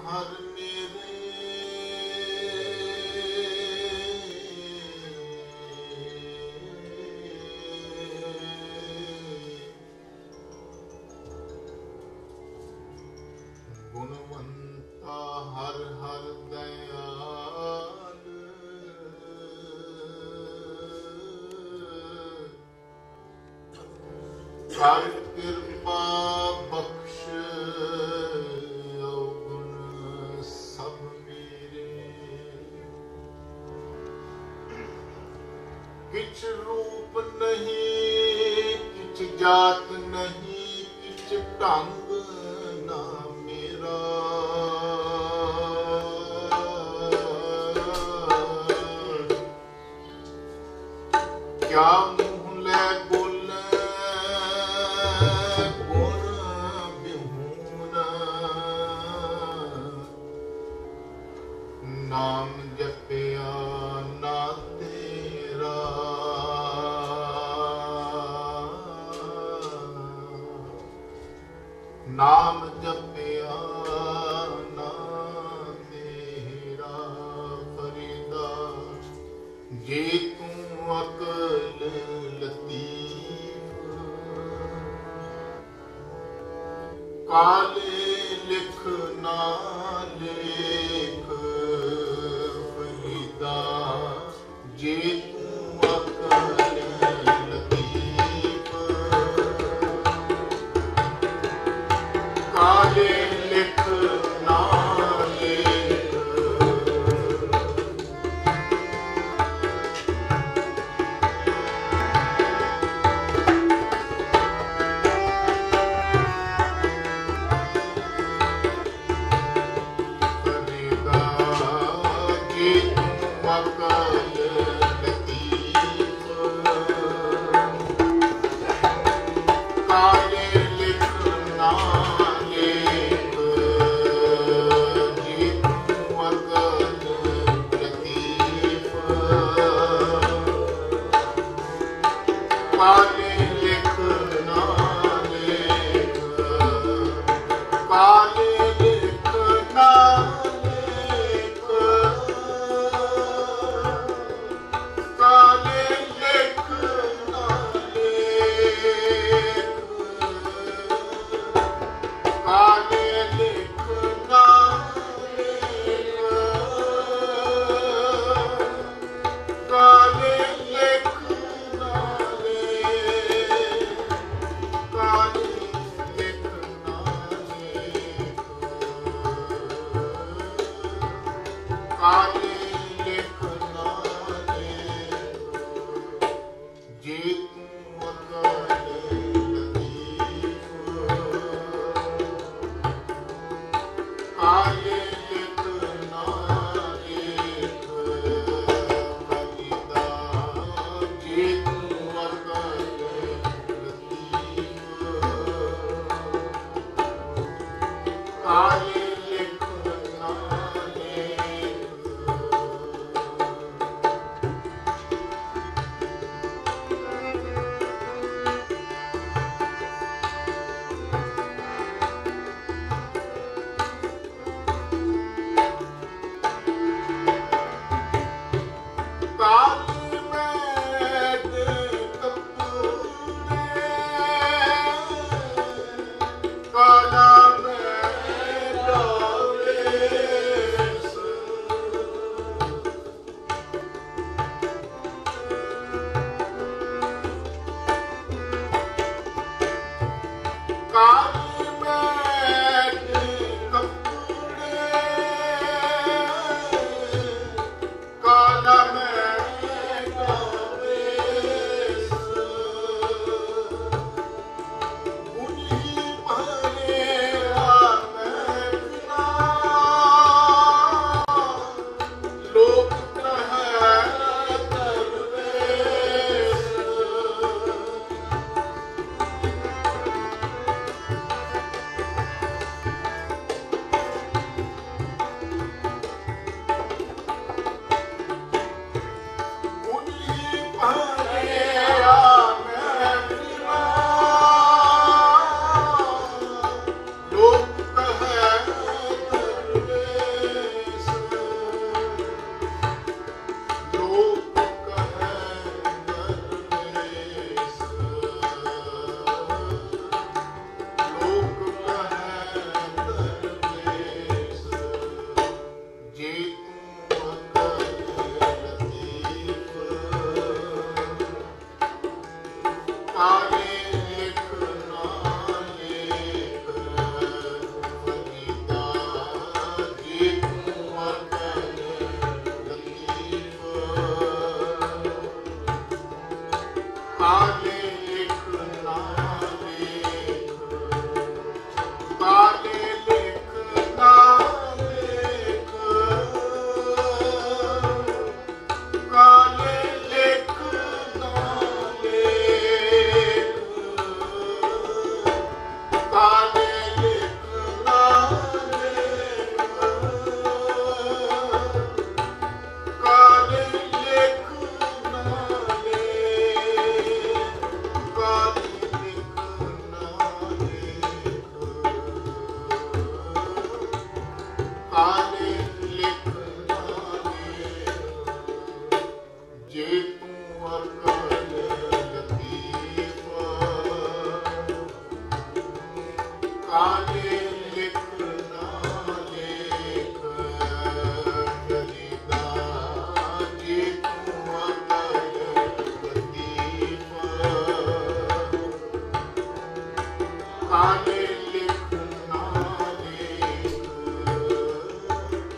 हर मेरे गुणवंता हर हर दयाल कर कृपा बख्श अवगुण सब मेरे किछ रूप नहीं किछ जात नहीं किछ ढंग ना मेरा क्या मुँह ले बोले गुण बिहून नाम जपिया ना तेरा नाम जपिया ना तेरा फरीदा जे तू अकल लतीफ काले लिख ना लेख फरीदा जे तू अकल लतीफ काले लिख ना लेख फरीदा जे तू अकल लतीफ काले लिख ना लेख जे तू अकल लतीफ काले लिख ना लेख काले लिख ना लेख काले लिख ना लेख काले लिख ना लेख काले लिख ना लेख काले लिख ना लेख काले लिख ना लेख जे तू अकल लतीफ काले लिख ना लेख फरीदा जे तू अकल लतीफ काले लिख ना लेख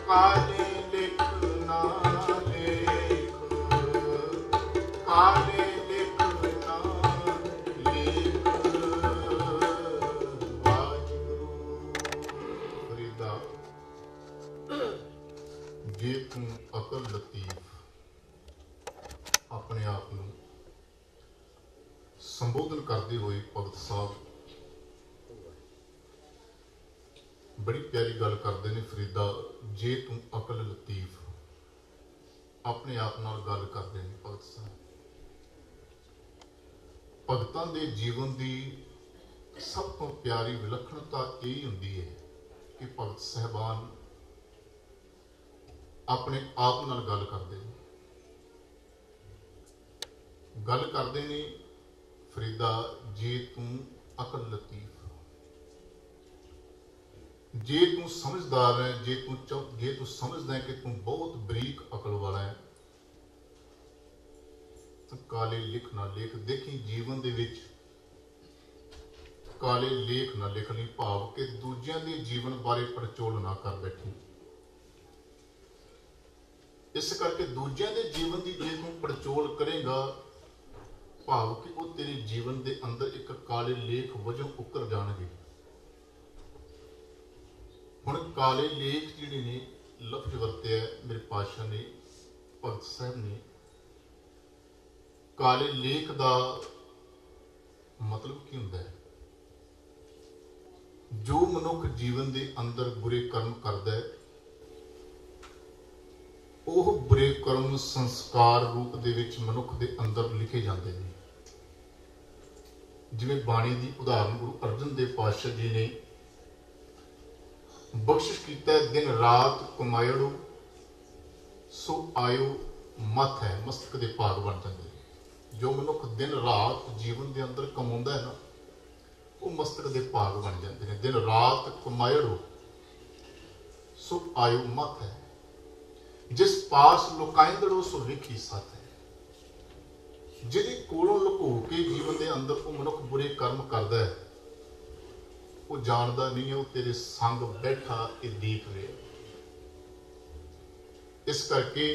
ਕਾਲੇ ਲਿਖ ਨਾ ਲੇਖ, ਕਾਲੇ ਲਿਖ ਨਾ ਲੇਖ। ਵਾਹਿਗੁਰੂ ਫਰੀਦਾ, ਜੇ ਤੂੰ ਅਕਲ ਲਤੀਫ ਆਪਣੇ ਆਪ ਨੂੰ ਸੰਬੋਧਨ ਕਰਦੇ ਹੋਏ ਭਗਤ ਸਾਹਿਬ ਬੜੀ ਪਿਆਰੀ ਗੱਲ ਕਰਦੇ ਨੇ। ਫਰੀਦਾ, ਜੇ ਤੂੰ ਅਕਲ ਲਤੀਫ ਆਪਣੇ ਆਪ ਨਾਲ ਗੱਲ ਕਰਦੇ ਨੇ ਭਗਤ ਸਾਹਿਬ। ਭਗਤਾਂ ਦੇ ਜੀਵਨ ਦੀ ਸਭ ਤੋਂ ਪਿਆਰੀ ਵਿਲੱਖਣਤਾ ਇਹ ਹੁੰਦੀ ਹੈ ਕਿ ਭਗਤ ਸਾਹਿਬਾਨ ਆਪਣੇ ਆਪ ਨਾਲ ਗੱਲ ਕਰਦੇ ਨੇ। ਗੱਲ ਕਰਦੇ ਨੇ ਫਰੀਦਾ, ਜੇ ਤੂੰ ਅਕਲ ਲਤੀਫ, ਜੇ ਤੂੰ ਸਮਝਦਾਰ ਹੈ, ਜੇ ਤੂੰ ਸਮਝਦਾ ਹੈ ਕਿ ਤੂੰ ਬਹੁਤ ਬਰੀਕ ਅਕਲ ਵਾਲਾ ਹੈ, ਤਾਂ ਕਾਲੇ ਲਿਖ ਨਾ ਲੇਖ। ਦੇਖੀ ਜੀਵਨ ਦੇ ਵਿੱਚ ਕਾਲੇ ਲੇਖ ਨਾ ਲਿਖ ਲਈ, ਭਾਵ ਕਿ ਦੂਜਿਆਂ ਦੇ ਜੀਵਨ ਬਾਰੇ ਪੜਚੋਲ ਨਾ ਕਰ ਬੈਠੀ। ਇਸ ਕਰਕੇ ਦੂਜਿਆਂ ਦੇ ਜੀਵਨ ਦੀ ਜੇ ਤੂੰ ਪੜਚੋਲ ਕਰੇਗਾ, ਭਾਵ ਕਿ ਉਹ ਤੇਰੇ ਜੀਵਨ ਦੇ ਅੰਦਰ ਇੱਕ ਕਾਲੇ ਲੇਖ ਵਜੋਂ ਉੱਕਰ ਜਾਣਗੇ। ਹੁਣ ਕਾਲੇ ਲੇਖ ਜਿਹੜੇ ਨੇ ਲਫ਼ਜ਼ ਵਰਤਿਆ ਮੇਰੇ ਪਾਤਸ਼ਾਹ ਨੇ, ਭਗਤ ਸਾਹਿਬ ਨੇ। ਕਾਲੇ ਲੇਖ ਦਾ ਮਤਲਬ ਕੀ ਹੁੰਦਾ ਹੈ? ਜੋ ਮਨੁੱਖ ਜੀਵਨ ਦੇ ਅੰਦਰ ਬੁਰੇ ਕਰਮ ਕਰਦਾ ਹੈ, ਉਹ ਬੁਰੇ ਕਰਮ ਸੰਸਕਾਰ ਰੂਪ ਦੇ ਵਿੱਚ ਮਨੁੱਖ ਦੇ ਅੰਦਰ ਲਿਖੇ ਜਾਂਦੇ ਨੇ। ਜਿਵੇਂ ਬਾਣੀ ਦੀ ਉਦਾਹਰਨ ਗੁਰੂ ਅਰਜਨ ਦੇਵ ਪਾਤਸ਼ਾਹ ਜੀ ਨੇ ਬਖਸ਼ਿਸ਼ ਕੀਤਾ, ਦਿਨ ਰਾਤ ਕਮਾਇੜੋ ਸੋ ਆਇਓ ਮੱਥ ਹੈ, ਮਸਤਕ ਦੇ ਭਾਗ ਬਣ ਜਾਂਦੇ ਨੇ। ਜੋ ਮਨੁੱਖ ਦਿਨ ਰਾਤ ਜੀਵਨ ਦੇ ਅੰਦਰ ਕਮਾਉਂਦਾ ਹੈ ਨਾ, ਉਹ ਮਸਤਕ ਦੇ ਭਾਗ ਬਣ ਜਾਂਦੇ ਨੇ। ਦਿਨ ਰਾਤ ਕਮਾਇੜੋ ਸੋ ਆਇਓ ਮੱਥ ਹੈ, ਜਿਸ ਪਾਸ ਲੁਕਾਇੰਦੜੋ ਸੋ ਵੇਖੀ ਸੱਤ ਹੈ। ਜਿਹਦੇ ਕੋਲੋਂ ਲੁਕੋ ਕੇ ਜੀਵਨ ਦੇ ਅੰਦਰ ਉਹ ਮਨੁੱਖ ਬੁਰੇ ਕਰਮ ਕਰਦਾ ਹੈ, ਉਹ ਜਾਣਦਾ ਨਹੀਂ ਹੈ ਉਹ ਤੇਰੇ ਸੰਗ ਬੈਠਾ ਇਹ ਦੇਖ ਰਿਹਾ। ਇਸ ਕਰਕੇ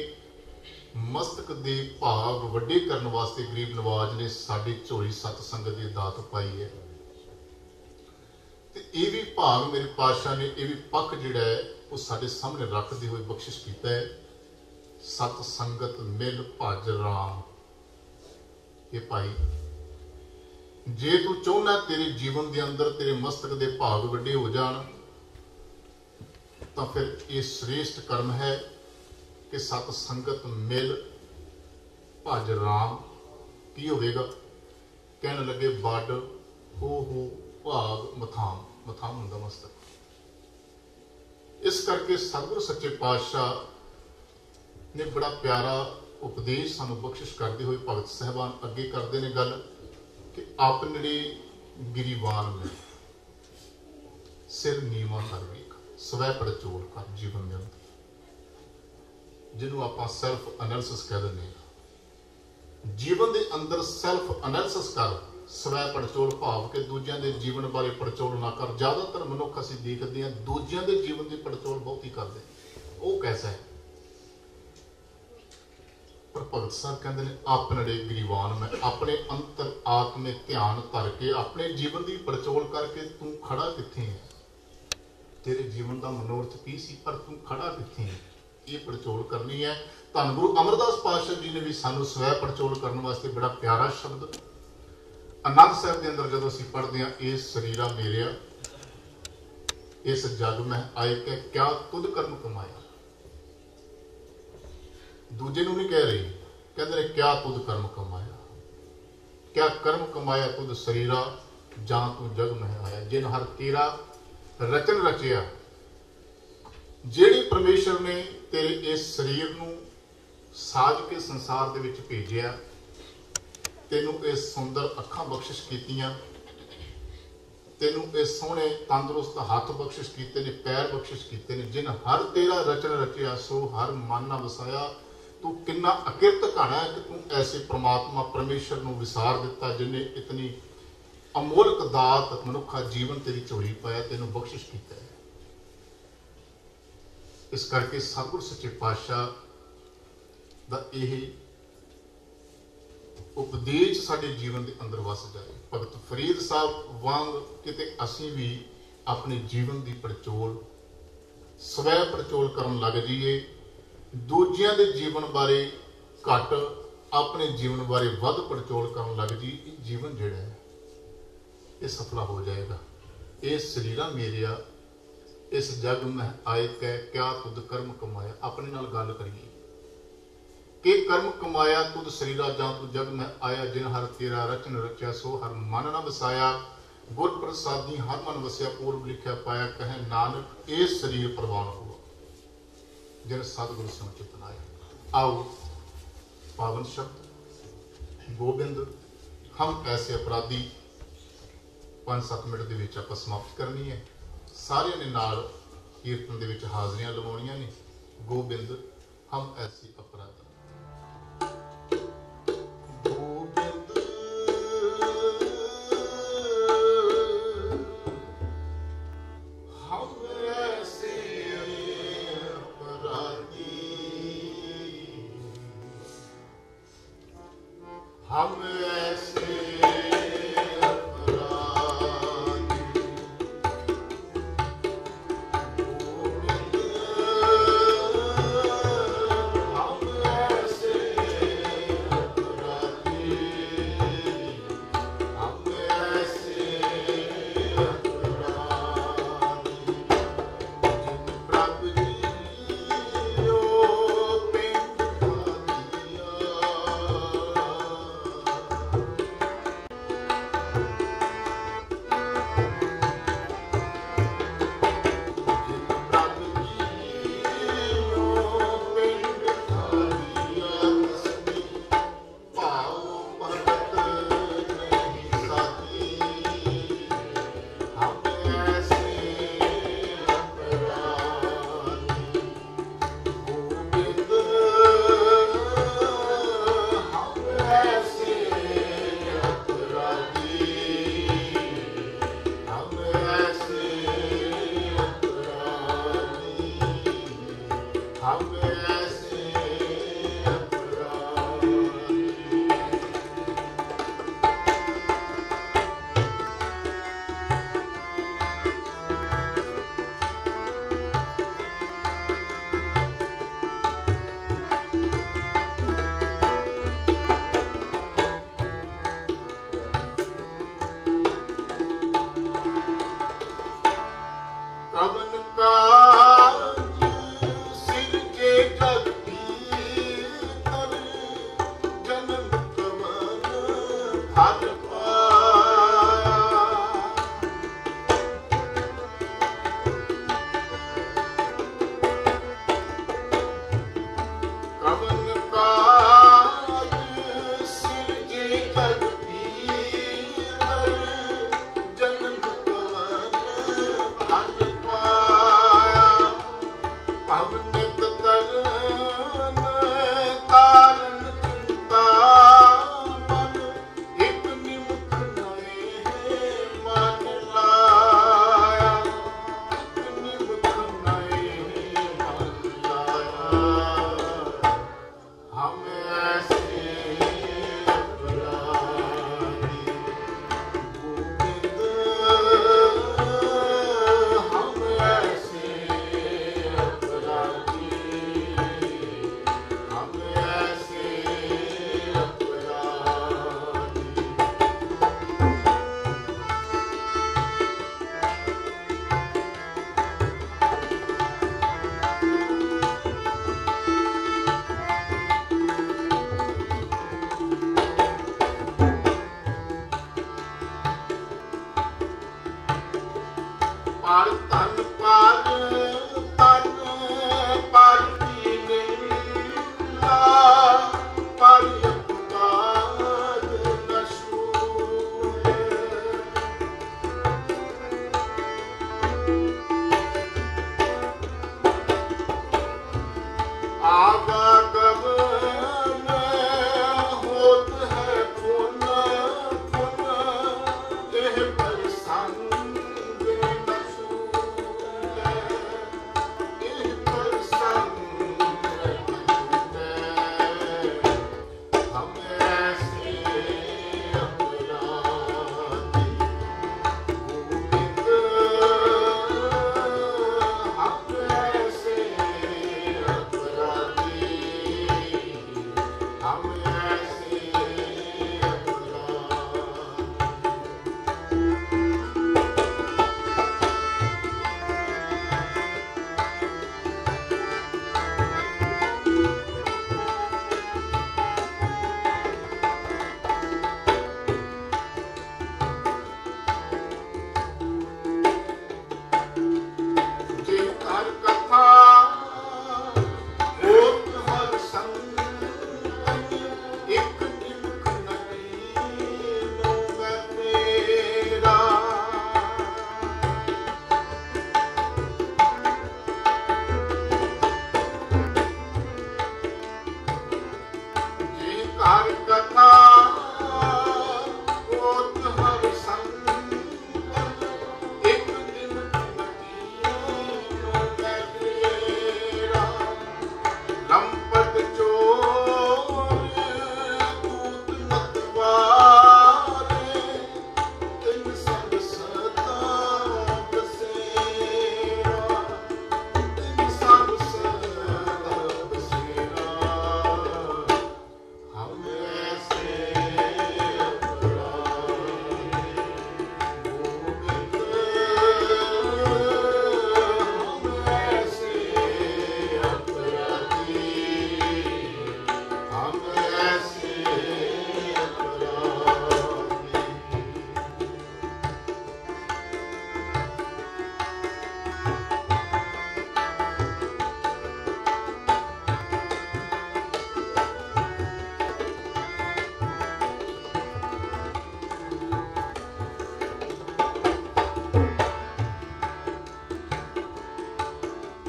ਮਸਤਕ ਦੇ ਭਾਗ ਵੱਡੇ ਕਰਨ ਵਾਸਤੇ ਗਰੀਬ ਨਵਾਜ ਨੇ ਸਾਡੀ ਝੋਲੀ ਸਤ ਸੰਗਤ ਦੀ ਦਾਤ ਪਾਈ ਹੈ। ਤੇ ਇਹ ਵੀ ਭਾਗ ਮੇਰੇ ਪਾਤਸ਼ਾਹ ਨੇ, ਇਹ ਵੀ ਪੱਖ ਜਿਹੜਾ ਹੈ ਉਹ ਸਾਡੇ ਸਾਹਮਣੇ ਰੱਖਦੇ ਹੋਏ ਬਖਸ਼ਿਸ਼ ਕੀਤਾ ਹੈ। ਸਤ ਸੰਗਤ ਮਿਲ ਭਜ ਰਾਮ। ਇਹ ਭਾਈ, ਜੇ ਤੂੰ ਚਾਹੁੰਦਾ ਤੇਰੇ ਜੀਵਨ ਦੇ ਅੰਦਰ ਤੇਰੇ ਮਸਤਕ ਦੇ ਭਾਗ ਵੱਡੇ ਹੋ ਜਾਣ, ਤਾਂ ਫਿਰ ਇਹ ਸ੍ਰੇਸ਼ਟ ਕਰਮ ਹੈ ਕਿ ਸਤ ਸੰਗਤ ਮਿਲ ਭਜ ਰਾਮ। ਕੀ ਹੋਵੇਗਾ? ਕਹਿਣ ਲੱਗੇ ਵੱਡ ਹੋ ਭਾਗ ਮਥਾਮ। ਮਥਾਮ ਹੁੰਦਾ ਮਸਤਕ। ਇਸ ਕਰਕੇ ਸਤਿਗੁਰੂ ਸੱਚੇ ਪਾਤਸ਼ਾਹ ਨੇ ਬੜਾ ਪਿਆਰਾ ਉਪਦੇਸ਼ ਸਾਨੂੰ ਬਖਸ਼ਿਸ਼ ਕਰਦੇ ਹੋਏ ਭਗਤ ਸਾਹਿਬਾਨ ਅੱਗੇ ਕਰਦੇ ਨੇ ਗੱਲ ਕਿ ਆਪਣੇ ਗਿਰੀਵਾਨ ਨੇ ਸਿਰ ਨੀਵਾਂ ਕਰ ਵੇਖ, ਸਵੈ ਪੜਚੋਲ ਕਰ ਜੀਵਨ ਦੇ ਅੰਦਰ, ਜਿਹਨੂੰ ਆਪਾਂ ਸੈਲਫ ਐਨਾਲਿਸਿਸ ਕਹਿ ਦਿੰਦੇ ਹਾਂ। ਜੀਵਨ ਦੇ ਅੰਦਰ ਸੈਲਫ ਐਨਾਲਿਸਿਸ ਕਰ, ਸਵੈ ਪੜਚੋਲ ਭਾਵ ਕਿ ਦੂਜਿਆਂ ਦੇ ਜੀਵਨ ਬਾਰੇ ਪੜਚੋਲ ਨਾ ਕਰ। ਜ਼ਿਆਦਾਤਰ ਮਨੁੱਖ ਅਸੀਂ ਦੇਖਦੇ ਹਾਂ ਦੂਜਿਆਂ ਦੇ ਜੀਵਨ ਦੀ ਪੜਚੋਲ ਬਹੁਤ ਹੀ ਕਰਦੇ। ਉਹ ਕੈਸਾ ਹੈ? ਪਰ ਭਗਤ ਸਾਹਿਬ ਕਹਿੰਦੇ ਨੇ ਆਪਣੇ ਗਰੀਵਾਨ ਮੈਂ, ਆਪਣੇ ਅੰਤਰ ਆਤਮੇ ਧਿਆਨ ਧਰ ਕੇ ਆਪਣੇ ਜੀਵਨ ਦੀ ਪੜਚੋਲ ਕਰਕੇ ਤੂੰ ਖੜਾ ਕਿੱਥੇ ਹੈ? ਤੇਰੇ ਜੀਵਨ ਦਾ ਮਨੋਰਥ ਕੀ ਸੀ, ਪਰ ਤੂੰ ਖੜਾ ਕਿੱਥੇ ਹੈ? ਇਹ ਪੜਚੋਲ ਕਰਨੀ ਹੈ। ਧੰਨ ਗੁਰੂ ਅਮਰਦਾਸ ਪਾਤਸ਼ਾਹ ਜੀ ਨੇ ਵੀ ਸਾਨੂੰ ਸਵੈ ਪੜਚੋਲ ਕਰਨ ਵਾਸਤੇ ਬੜਾ ਪਿਆਰਾ ਸ਼ਬਦ ਆਨੰਦ ਸਾਹਿਬ ਦੇ ਅੰਦਰ ਜਦੋਂ ਅਸੀਂ ਪੜ੍ਹਦੇ ਹਾਂ, ਇਸ ਸਰੀਰਾ ਮੇਰਿਆ ਇਸ ਜਗ ਮੈਂ ਆਏ ਕੇ ਕਿਆ ਤੁਧ ਕਰਮ ਕਮਾਇਆ। ਦੂਜੇ ਨੂੰ ਨਹੀਂ ਕਹਿ ਰਹੀ, ਕਹਿੰਦੇ ਨੇ ਕਿਆ ਤੁਧ ਕਰਮ ਕਮਾਇਆ, ਕਿਆ ਕਰਮ ਕਮਾਇਆ ਤੁਧ ਸਰੀਰਾ ਜਾਂ ਤੂੰ ਜਗ ਮਹਿ ਆਇਆ। ਜਿਨ ਹਰ ਤੇਰਾ ਰਚਨ ਰਚਿਆ। ਜਿਹੜੀ ਪਰਮੇਸ਼ਰ ਨੇ ਤੇਰੇ ਇਸ ਸਰੀਰ ਨੂੰ ਸਾਜ ਕੇ ਸੰਸਾਰ ਦੇ ਵਿੱਚ ਭੇਜਿਆ, ਤੈਨੂੰ ਇਹ ਸੁੰਦਰ ਅੱਖਾਂ ਬਖਸ਼ਿਸ਼ ਕੀਤੀਆਂ, ਤੈਨੂੰ ਇਹ ਸੋਹਣੇ ਤੰਦਰੁਸਤ ਹੱਥ ਬਖਸ਼ਿਸ਼ ਕੀਤੇ ਨੇ, ਪੈਰ ਬਖਸ਼ਿਸ਼ ਕੀਤੇ ਨੇ। ਜਿਨ ਹਰ ਤੇਰਾ ਰਚਨ ਰਚਿਆ ਸੋ ਹਰ ਮਨ ਨਾ ਵਸਾਇਆ। ਤੂੰ ਕਿੰਨਾ ਅਕਿਰਤ ਘਾਣਾ ਹੈ ਕਿ ਤੂੰ ਐਸੇ ਪ੍ਰਮਾਤਮਾ ਪਰਮੇਸ਼ਰ ਨੂੰ ਵਿਸਾਰ ਦਿੱਤਾ, ਜਿਨੇ ਇਤਨੀ ਅਮੋਲਕ ਦਾਤ ਮਨੁੱਖਾ ਜੀਵਨ ਤੇਰੀ ਝੋਲੀ ਪਾਇਆ, ਤੈਨੂੰ ਬਖਸ਼ਿਸ਼ ਕੀਤਾ ਹੈ। इस करके सतगुर सच्चे पातशाह दा यह उपदेश साडे जीवन के अंदर वस जाए। भगत फरीद साहब वांग किते असीं भी अपने जीवन की पड़चोल स्वै पड़चोल करन लग जाइए, दूजियां दे जीवन बारे घट अपने जीवन बारे वध पड़चोल करन लग जाइए, जीवन जिहड़ा है ये सफला हो जाएगा। ये शरीरा मेरिया इस जग में आए कै क्या तुद कर्म कमाया। अपने नाल गल करिए कि कर्म कमाया तुद शरीरा जां तू जग में आया, जिन हर तेरा रचन रचा सो हर मन न वसाया। गुर प्रसादी हर मन वसिया पूर्व लिखिया पाया, कहे नानक ए शरीर प्रवान हुआ, जिन सतगुरु संचित आया। आओ पावन शब्द गोबिंद हम ऐसे अपराधी 5-7 मिनट के विच आपां समाप्त करनी है। सारिਆਂ ने नाल कीर्तन दे विच हाज़रियां लवाउणियां ने। गोबिंद हम ऐसे अपराधी। कवन काज सिरजे जग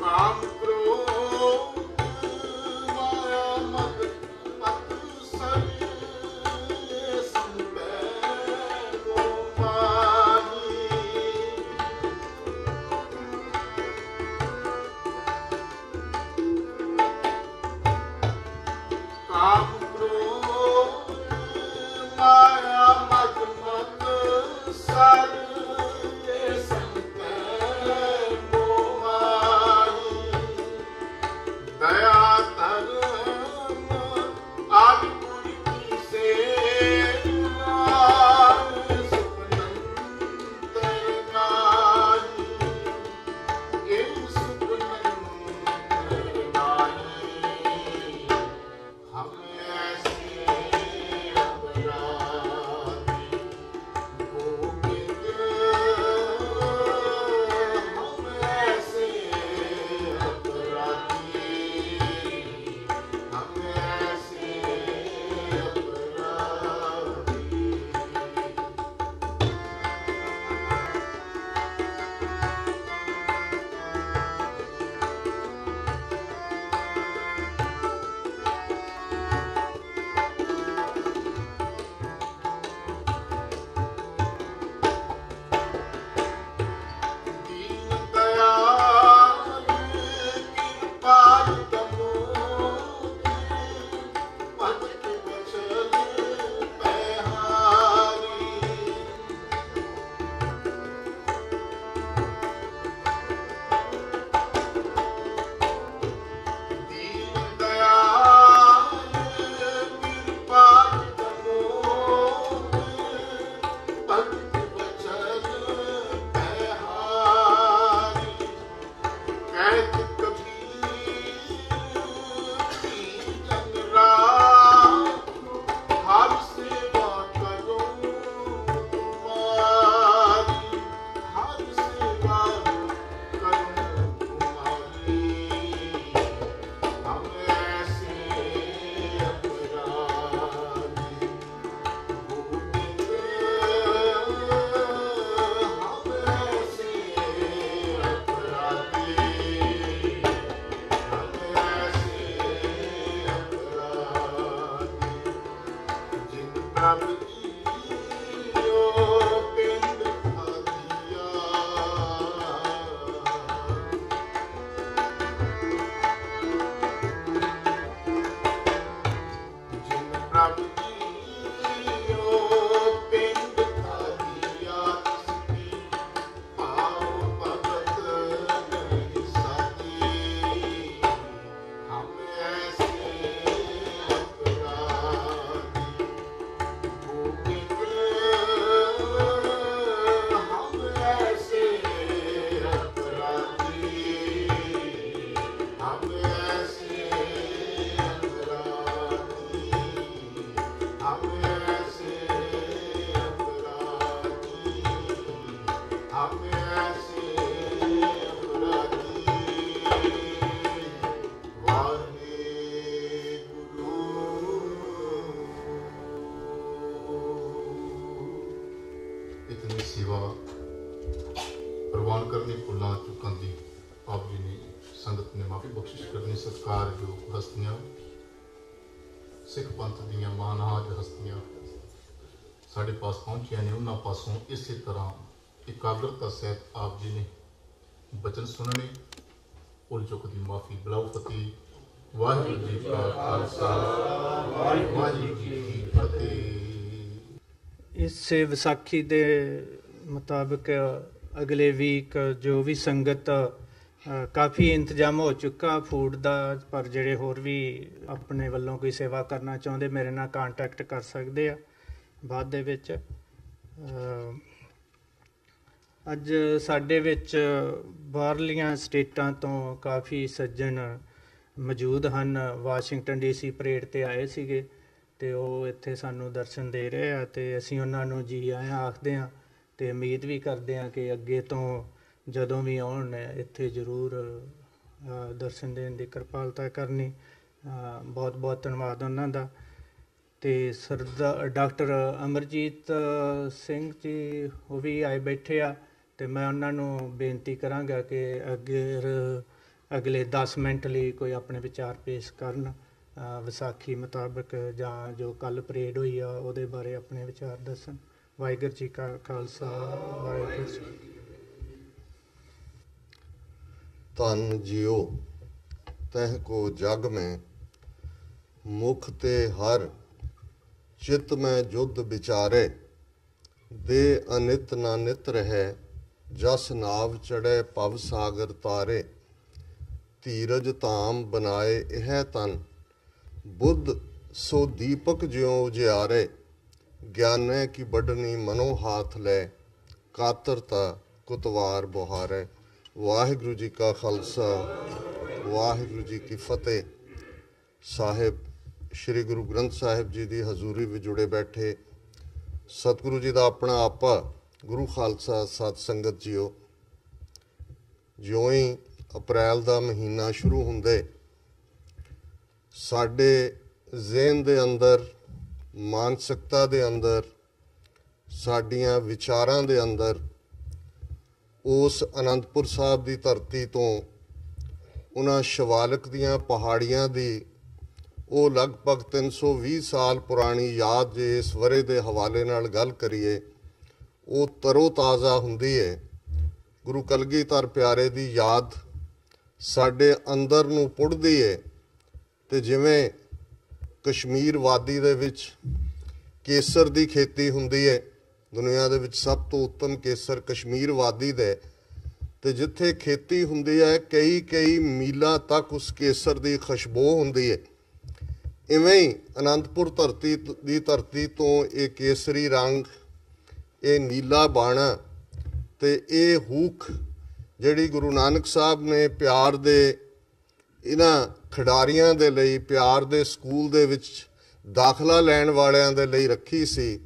ਕਾਮ ਕ੍ਰੋਧ ਮਾਇਆ ਮਦ ਪਤ ਸਰ ਸੰਪੈ ਮੋਹ ਮਾਹੀ। ਕਾਮ ਕ੍ਰੋਧ ਮਾਇਆ ਮਦ ਮਤ ਸਰ ਦਇਆ ਧਰਮ ਆਦਿ ਗੁਰ ਕੀ ਸੇਵਾ ਸੁਖਨੰਦਰ ਨਾਹੀ। ਇਹ ਸੁਖਨੰਦਰ ਨਾਹੀ ਹਮ ਐਸੇ ਅਪਰਾਧੀ ਗੋਬਿੰਦ ਹਮ ਐਸੇ ਅਪਰਾਧੀ ਹਮ ਐਸੇ ਅਪਰਾਧੀ। ਦੀਨ ਦਇਆਲ ਕਿਰਪਾਲ ਤਮੋਹ ਭਗਤ ਵਚਨ ਪਹਿਹਾਰੀ। ਦੀਨ ਦਇਆਲ ਕਿਰਪਾਲ ਤਮੋਹ ਭਗਤ ਵਚਨ ਪਹਿਹਾਰੀ। ਕਹਿਤ ਕਬੀਰ ਕੀਰਤਨ ਰਾਮ ਹਰ ਸੇਵਾ ਕਰੋ ਤੁਮਾਰੀ। ਹਰ ਸੇਵਾ ਕਰੋ ਤੁਮਾਰੀ ਹਮ ਐਸੇ ਅਪਰਾਧੀ ਗੋਬਿੰਦ ਹਮ ਐਸੇ ਅਪਰਾਧੀ ਹਮ ਐਸੇ ਅਪਰਾਧੀ। ਜਿਨ ਪ੍ਰਭ ਜੀਓ ਪਿੰਡ ਖਾਦੀਆ ਜਿਨ ਪ੍ਰਭ ਜੀਓ ਪਿੰਡ ਖਾਦੀਆ ਤਿਸਕੀ ਭਾਉ ਭਗਤ ਨਹੀਂ ਸਾਜੀ। ਹਮ ਐਸੇ ਅਪਰਾਧੀ ਗੋਬਿੰਦ ਹਮ ਐਸੇ ਅਪਰਾਧੀ ਹਮ ਐਸੇ ਅਪਰਾਧੀ ਹਮ ਐਸੇ ਅਪਰਾਧੀ ਹਮ ਐਸੇ ਅਪਰਾਧੀ। ਵਾਹਿਗੁਰੂ। ਇਤਨੀ ਸੇਵਾ ਪ੍ਰਵਾਨ ਕਰਨੀ ਭੁੱਲਾਂ ਚੁੱਕਾਂ ਦੀ ਆਪ ਜੀ ਨੇ ਸੰਗਤ ਨੇ ਮਾਫੀ ਬਖਸ਼ਿਸ਼ ਕਰਨੀ। ਸਤਿਕਾਰਯੋਗ ਹਸਤੀਆਂ ਸਿੱਖ ਪੰਥ ਦੀਆਂ ਮਹਾਨਾਜ ਹਸਤੀਆਂ ਸਾਡੇ ਪਾਸ ਪਹੁੰਚੀਆਂ ਨੇ, ਉਹਨਾਂ ਪਾਸੋਂ ਇਸੇ ਤਰ੍ਹਾਂ ਇਕਾਗਰਤਾ ਸਹਿਤ ਆਪ ਜੀ ਨੇ ਬਚਨ ਸੁਣਨੇ। ਭੁੱਲ ਚੁੱਕ ਦੀ ਮਾਫੀ ਬਲਾਉ ਫਤਿਹ। ਵਾਹਿਗੁਰੂ ਜੀ ਕਾ ਖਾਲਸਾ ਵਾਹਿਗੁਰੂ ਜੀ ਕੀ ਫਤਿਹ। ਇਸੇ ਵਿਸਾਖੀ ਦੇ ਮੁਤਾਬਕ ਅਗਲੇ ਵੀਕ ਜੋ ਵੀ ਸੰਗਤ ਕਾਫੀ ਇੰਤਜ਼ਾਮ ਹੋ ਚੁੱਕਾ ਫੂਡ ਦਾ, ਪਰ ਜਿਹੜੇ ਹੋਰ ਵੀ ਆਪਣੇ ਵੱਲੋਂ ਕੋਈ ਸੇਵਾ ਕਰਨਾ ਚਾਹੁੰਦੇ ਮੇਰੇ ਨਾਲ ਕੰਟੈਕਟ ਕਰ ਸਕਦੇ ਆ ਬਾਅਦ ਦੇ ਵਿੱਚ। ਅੱਜ ਸਾਡੇ ਵਿੱਚ ਬਾਹਰਲੀਆਂ ਸਟੇਟਾਂ ਤੋਂ ਕਾਫੀ ਸੱਜਣ ਮੌਜੂਦ ਹਨ। ਵਾਸ਼ਿੰਗਟਨ ਡੀਸੀ ਪਰੇਡ 'ਤੇ ਆਏ ਸੀਗੇ ਅਤੇ ਉਹ ਇੱਥੇ ਸਾਨੂੰ ਦਰਸ਼ਨ ਦੇ ਰਹੇ ਆ ਅਤੇ ਅਸੀਂ ਉਹਨਾਂ ਨੂੰ ਜੀ ਆਇਆਂ ਆਖਦੇ ਹਾਂ ਅਤੇ ਉਮੀਦ ਵੀ ਕਰਦੇ ਹਾਂ ਕਿ ਅੱਗੇ ਤੋਂ ਜਦੋਂ ਵੀ ਆਉਣ ਇੱਥੇ ਜ਼ਰੂਰ ਦਰਸ਼ਨ ਦੇਣ ਦੀ ਕਿਰਪਾਲਤਾ ਕਰਨੀ। ਬਹੁਤ ਬਹੁਤ ਧੰਨਵਾਦ ਉਹਨਾਂ ਦਾ। ਅਤੇ ਡਾਕਟਰ ਅਮਰਜੀਤ ਸਿੰਘ ਜੀ ਉਹ ਵੀ ਆਏ ਬੈਠੇ ਆ ਅਤੇ ਮੈਂ ਉਹਨਾਂ ਨੂੰ ਬੇਨਤੀ ਕਰਾਂਗਾ ਕਿ ਅਗਲੇ 10 ਮਿੰਟ ਲਈ ਕੋਈ ਆਪਣੇ ਵਿਚਾਰ ਪੇਸ਼ ਕਰਨ ਵਿਸਾਖੀ ਮੁਤਾਬਕ, ਜਾਂ ਜੋ ਕੱਲ੍ਹ ਪਰੇਡ ਹੋਈ ਆ ਉਹਦੇ ਬਾਰੇ ਆਪਣੇ ਵਿਚਾਰ ਦੱਸਣ। ਵਾਹਿਗੁਰੂ ਜੀ ਕਾ ਖਾਲਸਾ, ਵਾਹਿਗੁਰੂ ਜੀ। ਧੰਨ ਜਿਉ ਤਹਿ ਕੋ ਜਗ ਮੈਂ, ਮੁਖ ਤੇ ਹਰ ਚਿਤ ਮੈਂ ਜੁਧ ਵਿਚਾਰੇ। ਦੇ ਅਨਿਤ ਨਾ ਨਿਤ ਰਹਿ, ਜਸ ਨਾਵ ਚੜ੍ਹੈ ਭਵ ਸਾਗਰ ਤਾਰੇ। ਧੀਰਜ ਧਾਮ ਬਨਾਏ ਇਹ ਤਨ, ਬੁੱਧ ਸੋ ਦੀਪਕ ਜਿਉ ਉਜਿਆਰੇ। ਗਿਆਨੈ ਕੀ ਵੱਢਣੀ ਮਨੋ ਹਾਥ ਲੈ, ਕਾਤਰਤਾ ਕੁਤਵਾਰ ਬੁਹਾਰੇ। ਵਾਹਿਗੁਰੂ ਜੀ ਕਾ ਖਾਲਸਾ, ਵਾਹਿਗੁਰੂ ਜੀ ਕੀ ਫਤਿਹ। ਸਾਹਿਬ ਸ਼੍ਰੀ ਗੁਰੂ ਗ੍ਰੰਥ ਸਾਹਿਬ ਜੀ ਦੀ ਹਜ਼ੂਰੀ ਵਿੱਚ ਜੁੜੇ ਬੈਠੇ ਸਤਿਗੁਰੂ ਜੀ ਦਾ ਆਪਣਾ ਆਪਾ ਗੁਰੂ ਖਾਲਸਾ ਸਤ ਸੰਗਤ ਜੀਓ, ਜਿਉਂ ਹੀ ਅਪ੍ਰੈਲ ਦਾ ਮਹੀਨਾ ਸ਼ੁਰੂ ਹੁੰਦੇ ਸਾਡੇ ਜ਼ਿਹਨ ਦੇ ਅੰਦਰ, ਮਾਨਸਿਕਤਾ ਦੇ ਅੰਦਰ, ਸਾਡੀਆਂ ਵਿਚਾਰਾਂ ਦੇ ਅੰਦਰ ਉਸ ਅਨੰਦਪੁਰ ਸਾਹਿਬ ਦੀ ਧਰਤੀ ਤੋਂ, ਉਹਨਾਂ ਸ਼ਿਵਾਲਿਕ ਦੀਆਂ ਪਹਾੜੀਆਂ ਦੀ ਉਹ ਲਗਭਗ 320 ਸਾਲ ਪੁਰਾਣੀ ਯਾਦ ਜੇ ਇਸ ਵਰੇ ਦੇ ਹਵਾਲੇ ਨਾਲ ਗੱਲ ਕਰੀਏ, ਉਹ ਤਰੋ ਤਾਜ਼ਾ ਹੁੰਦੀ ਹੈ। ਗੁਰੂ ਕਲਗੀਧਰ ਪਿਆਰੇ ਦੀ ਯਾਦ ਸਾਡੇ ਅੰਦਰ ਨੂੰ ਪੁੱਟਦੀ ਹੈ। ਅਤੇ ਜਿਵੇਂ ਕਸ਼ਮੀਰ ਵਾਦੀ ਦੇ ਵਿੱਚ ਕੇਸਰ ਦੀ ਖੇਤੀ ਹੁੰਦੀ ਹੈ, ਦੁਨੀਆ ਦੇ ਵਿੱਚ ਸਭ ਤੋਂ ਉੱਤਮ ਕੇਸਰ ਕਸ਼ਮੀਰ ਵਾਦੀ ਦੇ, ਅਤੇ ਜਿੱਥੇ ਖੇਤੀ ਹੁੰਦੀ ਹੈ ਕਈ ਮੀਲਾਂ ਤੱਕ ਉਸ ਕੇਸਰ ਦੀ ਖੁਸ਼ਬੂ ਹੁੰਦੀ ਹੈ। ਇਵੇਂ ਹੀ ਅਨੰਦਪੁਰ ਧਰਤੀ ਤੋਂ ਇਹ ਕੇਸਰੀ ਰੰਗ, ਇਹ ਨੀਲਾ ਬਾਣਾ ਅਤੇ ਇਹ ਹੂਕ ਜਿਹੜੀ ਗੁਰੂ ਨਾਨਕ ਸਾਹਿਬ ਨੇ ਪਿਆਰ ਦੇ ਇਹਨਾਂ ਖਿਡਾਰੀਆਂ ਦੇ ਲਈ, ਪਿਆਰ ਦੇ ਸਕੂਲ ਦੇ ਵਿੱਚ ਦਾਖਲਾ ਲੈਣ ਵਾਲਿਆਂ ਦੇ ਲਈ ਰੱਖੀ ਸੀ।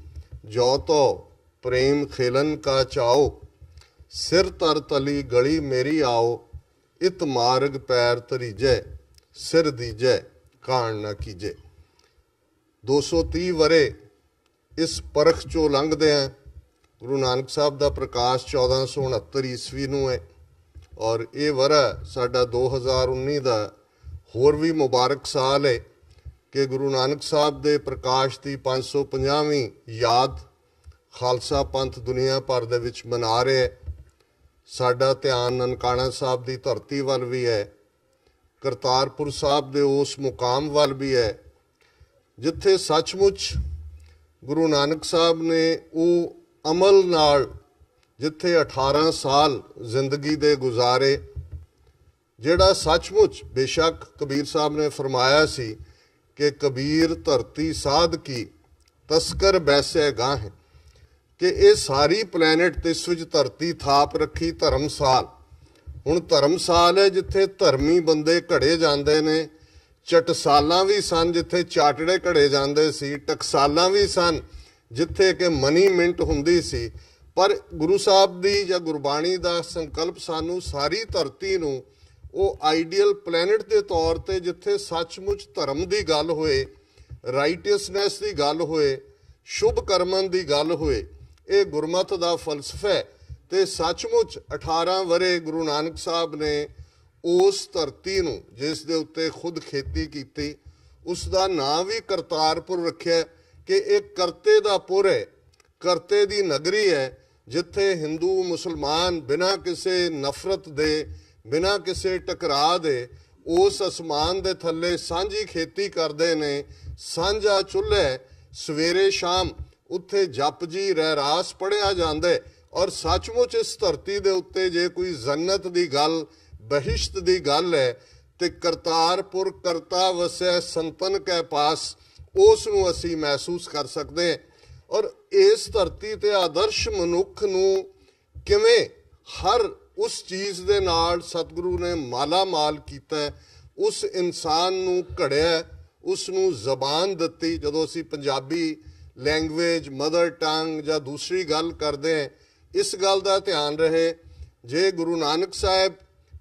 ਜੋ ਤੋ ਪ੍ਰੇਮ ਖੇਲਨ ਕਾ ਚਾਓ, ਸਿਰ ਤਰ ਤਲੀ ਗਲੀ ਮੇਰੀ ਆਓ। ਇਤ ਮਾਰਗ ਪੈਰ ਤਰੀਜੈ, ਸਿਰ ਦੀਜੈ ਕਾਣ ਨਾ ਕੀਜੇ। 230 ਵਰੇ ਇਸ ਪਰਖ ਚੋਂ ਲੰਘਦੇ ਆ। ਗੁਰੂ ਨਾਨਕ ਸਾਹਿਬ ਦਾ ਪ੍ਰਕਾਸ਼ 1469 ਈਸਵੀ ਨੂੰ ਹੈ, ਔਰ ਇਹ ਵਰਾ ਸਾਡਾ 2019 ਦਾ ਹੋਰ ਵੀ ਮੁਬਾਰਕ ਸਾਲ ਹੈ ਕਿ ਗੁਰੂ ਨਾਨਕ ਸਾਹਿਬ ਦੇ ਪ੍ਰਕਾਸ਼ ਦੀ 550ਵੀਂ ਯਾਦ ਖਾਲਸਾ ਪੰਥ ਦੁਨੀਆ ਭਰ ਦੇ ਵਿੱਚ ਮਨਾ ਰਿਹਾ। ਸਾਡਾ ਧਿਆਨ ਨਨਕਾਣਾ ਸਾਹਿਬ ਦੀ ਧਰਤੀ ਵੱਲ ਵੀ ਹੈ, ਕਰਤਾਰਪੁਰ ਸਾਹਿਬ ਦੇ ਉਸ ਮੁਕਾਮ ਵੱਲ ਵੀ ਹੈ ਜਿੱਥੇ ਸੱਚਮੁੱਚ ਗੁਰੂ ਨਾਨਕ ਸਾਹਿਬ ਨੇ ਉਹ ਅਮਲ ਨਾਲ, ਜਿੱਥੇ 18 ਸਾਲ ਜ਼ਿੰਦਗੀ ਦੇ ਗੁਜ਼ਾਰੇ, ਜਿਹੜਾ ਸੱਚਮੁੱਚ ਬੇਸ਼ੱਕ ਕਬੀਰ ਸਾਹਿਬ ਨੇ ਫਰਮਾਇਆ ਸੀ ਕਿ ਕਬੀਰ ਧਰਤੀ ਸਾਧ ਕੀ ਤਸਕਰ ਬੈਸੇ ਗਾਹ, ਕਿ ਇਹ ਸਾਰੀ ਪਲੈਨਟ ਤੇ ਇਸ ਵਿੱਚ ਧਰਤੀ ਥਾਪ ਰੱਖੀ ਧਰਮਸਾਲ। ਹੁਣ ਧਰਮਸਾਲ ਹੈ ਜਿੱਥੇ ਧਰਮੀ ਬੰਦੇ ਘੜੇ ਜਾਂਦੇ ਨੇ। ਚਟਸਾਲਾਂ ਵੀ ਸਨ ਜਿੱਥੇ ਚਾਟੜੇ ਘੜੇ ਜਾਂਦੇ ਸੀ, ਟਕਸਾਲਾਂ ਵੀ ਸਨ ਜਿੱਥੇ ਕਿ ਮਨੀ ਮਿੰਟ ਹੁੰਦੀ ਸੀ। ਪਰ ਗੁਰੂ ਸਾਹਿਬ ਦੀ ਜਾਂ ਗੁਰਬਾਣੀ ਦਾ ਸੰਕਲਪ ਸਾਨੂੰ ਸਾਰੀ ਧਰਤੀ ਨੂੰ ਉਹ ਆਈਡੀਅਲ ਪਲੈਨਟ ਦੇ ਤੌਰ 'ਤੇ, ਜਿੱਥੇ ਸੱਚਮੁੱਚ ਧਰਮ ਦੀ ਗੱਲ ਹੋਏ, ਰਾਈਟੀਅਸਨੈਸ ਦੀ ਗੱਲ ਹੋਏ, ਸ਼ੁਭ ਕਰਮਨ ਦੀ ਗੱਲ ਹੋਏ, ਇਹ ਗੁਰਮਤਿ ਦਾ ਫਲਸਫਾ ਹੈ। ਅਤੇ ਸੱਚਮੁੱਚ 18 ਵਰੇ ਗੁਰੂ ਨਾਨਕ ਸਾਹਿਬ ਨੇ ਉਸ ਧਰਤੀ ਨੂੰ, ਜਿਸ ਦੇ ਉੱਤੇ ਖੁਦ ਖੇਤੀ ਕੀਤੀ, ਉਸ ਦਾ ਨਾਂ ਵੀ ਕਰਤਾਰਪੁਰ ਰੱਖਿਆ ਕਿ ਇਹ ਕਰਤੇ ਦਾ ਪੁਰ ਹੈ, ਕਰਤੇ ਦੀ ਨਗਰੀ ਹੈ, ਜਿੱਥੇ ਹਿੰਦੂ ਮੁਸਲਮਾਨ ਬਿਨਾਂ ਕਿਸੇ ਨਫ਼ਰਤ ਦੇ, ਬਿਨਾਂ ਕਿਸੇ ਟਕਰਾਅ ਦੇ ਉਸ ਅਸਮਾਨ ਦੇ ਥੱਲੇ ਸਾਂਝੀ ਖੇਤੀ ਕਰਦੇ ਨੇ। ਸਾਂਝਾ ਚੁੱਲ੍ਹਾ, ਸਵੇਰੇ ਸ਼ਾਮ ਉੱਥੇ ਜਪ ਜੀ ਰਹਿਰਾਸ ਪੜ੍ਹਿਆ ਜਾਂਦਾ। ਔਰ ਸੱਚਮੁੱਚ ਇਸ ਧਰਤੀ ਦੇ ਉੱਤੇ ਜੇ ਕੋਈ ਜੰਨਤ ਦੀ ਗੱਲ, ਬਹਿਸ਼ਤ ਦੀ ਗੱਲ ਹੈ ਤੇ ਕਰਤਾਰਪੁਰ ਕਰਤਾ ਵਸੈ ਸੰਤਨ ਕੈ ਪਾਸ, ਉਸ ਨੂੰ ਅਸੀਂ ਮਹਿਸੂਸ ਕਰ ਸਕਦੇ ਹਾਂ। ਔਰ ਇਸ ਧਰਤੀ ਤੇ ਆਦਰਸ਼ ਮਨੁੱਖ ਨੂੰ ਕਿਵੇਂ ਹਰ ਉਸ ਚੀਜ਼ ਦੇ ਨਾਲ ਸਤਿਗੁਰੂ ਨੇ ਮਾਲਾ ਮਾਲ ਕੀਤਾ, ਉਸ ਇਨਸਾਨ ਨੂੰ ਘੜਿਆ, ਉਸ ਨੂੰ ਜ਼ਬਾਨ ਦਿੱਤੀ। ਜਦੋਂ ਅਸੀਂ ਪੰਜਾਬੀ ਲੈਂਗੁਏਜ, ਮਦਰ ਟੰਗ ਜਾਂ ਦੂਸਰੀ ਗੱਲ ਕਰਦੇ ਹਾਂ, ਇਸ ਗੱਲ ਦਾ ਧਿਆਨ ਰਹੇ, ਜੇ ਗੁਰੂ ਨਾਨਕ ਸਾਹਿਬ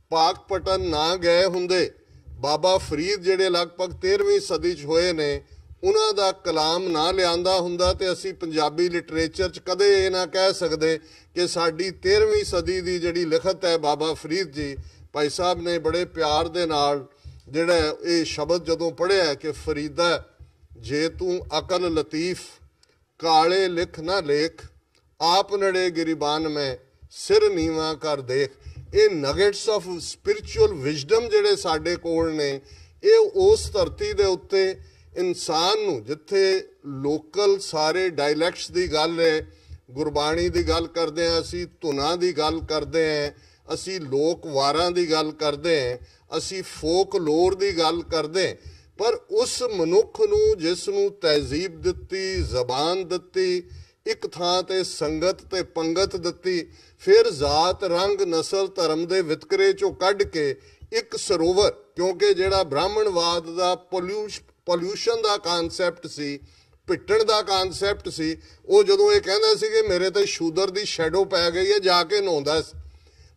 ਪਾਕਪਟਨ ਨਾ ਗਏ ਹੁੰਦੇ, ਬਾਬਾ ਫਰੀਦ ਜਿਹੜੇ ਲਗਭਗ 13ਵੀਂ ਸਦੀ 'ਚ ਹੋਏ ਨੇ, ਉਹਨਾਂ ਦਾ ਕਲਾਮ ਨਾ ਲਿਆਂਦਾ ਹੁੰਦਾ ਤੇ ਅਸੀਂ ਪੰਜਾਬੀ ਲਿਟਰੇਚਰ 'ਚ ਕਦੇ ਇਹ ਨਾ ਕਹਿ ਸਕਦੇ ਕਿ ਸਾਡੀ 13ਵੀਂ ਸਦੀ ਦੀ ਜਿਹੜੀ ਲਿਖਤ ਹੈ ਬਾਬਾ ਫਰੀਦ ਜੀ, ਭਾਈ ਸਾਹਿਬ ਨੇ ਬੜੇ ਪਿਆਰ ਦੇ ਨਾਲ ਜਿਹੜਾ ਇਹ ਸ਼ਬਦ ਜਦੋਂ ਪੜ੍ਹਿਆ ਕਿ ਫਰੀਦਾ ਜੇ ਤੂੰ ਅਕਲ ਲਤੀਫ ਕਾਲੇ ਲਿਖ ਨਾ ਲੇਖ ਆਪ ਨੜੇ ਗਿਰੀਬਾਨ ਮੈਂ ਸਿਰ ਨੀਵਾਂ ਕਰ ਦੇਖ। ਇਹ ਨਗੇਟਸ ਆਫ ਸਪਿਰਿਚੁਅਲ ਵਿਜ਼ਡਮ ਜਿਹੜੇ ਸਾਡੇ ਕੋਲ ਨੇ, ਇਹ ਉਸ ਧਰਤੀ ਦੇ ਉੱਤੇ ਇਨਸਾਨ ਨੂੰ, ਜਿੱਥੇ ਲੋਕਲ ਸਾਰੇ ਡਾਇਲੈਕਟਸ ਦੀ ਗੱਲ ਹੈ, ਗੁਰਬਾਣੀ ਦੀ ਗੱਲ ਕਰਦੇ ਹਾਂ, ਅਸੀਂ ਧੁਨਾਂ ਦੀ ਗੱਲ ਕਰਦੇ ਹਾਂ, ਅਸੀਂ ਲੋਕ ਵਾਰਾਂ ਦੀ ਗੱਲ ਕਰਦੇ ਹਾਂ, ਅਸੀਂ ਫੋਕ ਲੋਰ ਦੀ ਗੱਲ ਕਰਦੇ, ਪਰ ਉਸ ਮਨੁੱਖ ਨੂੰ ਜਿਸ ਨੂੰ ਤਹਿਜ਼ੀਬ ਦਿੱਤੀ, ਜ਼ਬਾਨ ਦਿੱਤੀ, ਇੱਕ ਥਾਂ ਤੇ ਸੰਗਤ ਤੇ ਪੰਗਤ ਦਿੱਤੀ, ਫਿਰ ਜ਼ਾਤ ਰੰਗ ਨਸਲ ਧਰਮ ਦੇ ਵਿਤਕਰੇ ਚੋਂ ਕੱਢ ਕੇ ਇੱਕ ਸਰੋਵਰ, ਕਿਉਂਕਿ ਜਿਹੜਾ ਬ੍ਰਾਹਮਣਵਾਦ ਦਾ ਪੋਲਿਊਸ਼ਨ ਦਾ ਕਾਨਸੈਪਟ ਸੀ, ਪਿੱਟਣ ਦਾ ਕਾਨਸੈਪਟ ਸੀ, ਉਹ ਜਦੋਂ ਇਹ ਕਹਿੰਦਾ ਸੀ ਕਿ ਮੇਰੇ ਤੇ ਸ਼ੂਦਰ ਦੀ ਸ਼ੈਡੋ ਪੈ ਗਈ ਹੈ, ਜਾ ਕੇ ਨਹਾਉਂਦਾ ਸੀ।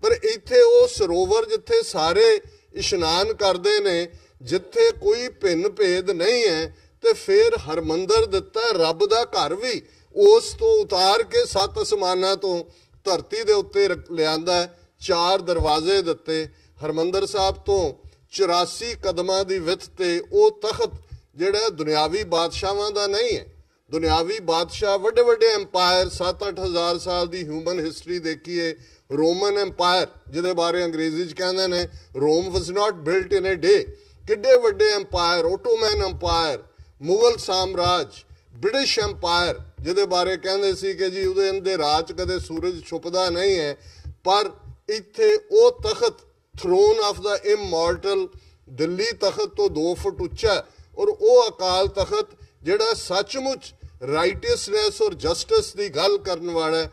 ਪਰ ਇੱਥੇ ਉਹ ਸਰੋਵਰ ਜਿੱਥੇ ਸਾਰੇ ਇਸ਼ਨਾਨ ਕਰਦੇ ਨੇ, ਜਿੱਥੇ ਕੋਈ ਭਿੰਨ ਭੇਦ ਨਹੀਂ ਹੈ, ਤੇ ਫਿਰ ਹਰਮੰਦਰ ਦਿੱਤਾ ਰੱਬ ਦਾ ਘਰ ਵੀ ਉਸ ਤੋਂ ਉਤਾਰ ਕੇ 7 ਅਸਮਾਨਾਂ ਤੋਂ ਧਰਤੀ ਦੇ ਉੱਤੇ ਲਿਆਂਦਾ। 4 ਦਰਵਾਜ਼ੇ ਦਿੱਤੇ ਹਰਮੰਦਰ ਸਾਹਿਬ ਤੋਂ 84 ਕਦਮਾਂ ਦੀ ਵਿੱਥ ਤੇ ਉਹ ਤਖਤ ਜਿਹੜਾ ਦੁਨਿਆਵੀ ਬਾਦਸ਼ਾਹਾਂ ਦਾ ਨਹੀਂ ਹੈ। ਦੁਨਿਆਵੀ ਬਾਦਸ਼ਾਹ ਵੱਡੇ ਵੱਡੇ ਐਮਪਾਇਰ, 7-8 ਹਜ਼ਾਰ ਸਾਲ ਦੀ ਹਿਊਮਨ ਹਿਸਟਰੀ ਦੇਖੀਏ, ਰੋਮਨ ਐਮਪਾਇਰ ਜਿਹਦੇ ਬਾਰੇ ਅੰਗਰੇਜ਼ੀ 'ਚ ਕਹਿੰਦੇ ਨੇ ਰੋਮ ਵਾਜ਼ ਨਾਟ ਬਿਲਟ ਇਨ ਏ ਡੇ, ਕਿੱਡੇ ਵੱਡੇ ਐਮਪਾਇਰ, ਓਟੋਮੈਨ ਐਮਪਾਇਰ, ਮੁਗਲ ਸਾਮਰਾਜ, ਬ੍ਰਿਟਿਸ਼ ਐਮਪਾਇਰ ਜਿਹਦੇ ਬਾਰੇ ਕਹਿੰਦੇ ਸੀ ਕਿ ਜੀ ਉਹਦੇ ਰਾਜ ਕਦੇ ਸੂਰਜ ਛੁਪਦਾ ਨਹੀਂ ਹੈ, ਪਰ ਇੱਥੇ ਉਹ ਤਖਤ throne of the immortal Delhi ਤਖਤ ਤੋਂ 2 ਫੁੱਟ ਉੱਚਾ, ਔਰ ਉਹ ਅਕਾਲ ਤਖਤ ਜਿਹੜਾ ਸੱਚਮੁੱਚ ਰਾਈਟੀਅਸਨੈਸ ਔਰ ਜਸਟਿਸ ਦੀ ਗੱਲ ਕਰਨ ਵਾਲਾ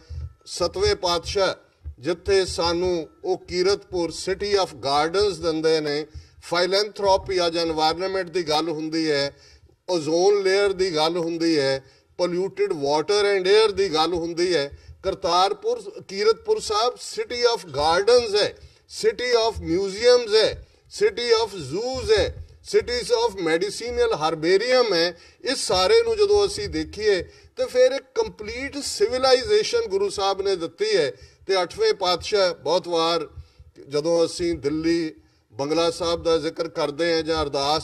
7ਵੇਂ ਪਾਤਸ਼ਾਹ, ਜਿੱਥੇ ਸਾਨੂੰ ਉਹ ਕੀਰਤਪੁਰ ਸਿਟੀ ਆਫ ਗਾਰਡਨਸ ਦਿੰਦੇ ਨੇ, ਫਾਈਲੈਂਥਰੋਪੀ ਅੱਜ ਐਨਵਾਇਰਨਮੈਂਟ ਦੀ ਗੱਲ ਹੁੰਦੀ ਹੈ, ਓਜ਼ੋਨ ਲੇਅਰ ਦੀ ਗੱਲ ਹੁੰਦੀ ਹੈ, ਪੋਲਿਊਟਿਡ ਵਾਟਰ ਐਂਡ ਏਅਰ ਦੀ ਗੱਲ ਹੁੰਦੀ ਹੈ। Kartarpur Kiratpur Sahib city of gardens ਹੈ, ਸਿਟੀ ਆਫ ਮਿਊਜ਼ੀਅਮਸ ਹੈ, ਸਿਟੀ ਆਫ ਜ਼ੂਜ਼ ਹੈ, ਸਿਟੀਜ਼ ਆਫ ਮੈਡੀਸੀਨਲ ਹਰਬੇਰੀਅਮ ਹੈ। ਇਸ ਸਾਰੇ ਨੂੰ ਜਦੋਂ ਅਸੀਂ ਦੇਖੀਏ ਤੇ ਫਿਰ ਇੱਕ ਕੰਪਲੀਟ ਸਿਵਲਾਈਜੇਸ਼ਨ ਗੁਰੂ ਸਾਹਿਬ ਨੇ ਦਿੱਤੀ ਹੈ। ਤੇ 8ਵੇਂ ਪਾਤਸ਼ਾਹ ਬਹੁਤ ਵਾਰ ਜਦੋਂ ਅਸੀਂ ਦਿੱਲੀ ਬੰਗਲਾ ਸਾਹਿਬ ਦਾ ਜ਼ਿਕਰ ਕਰਦੇ ਹਾਂ ਜਾਂ ਅਰਦਾਸ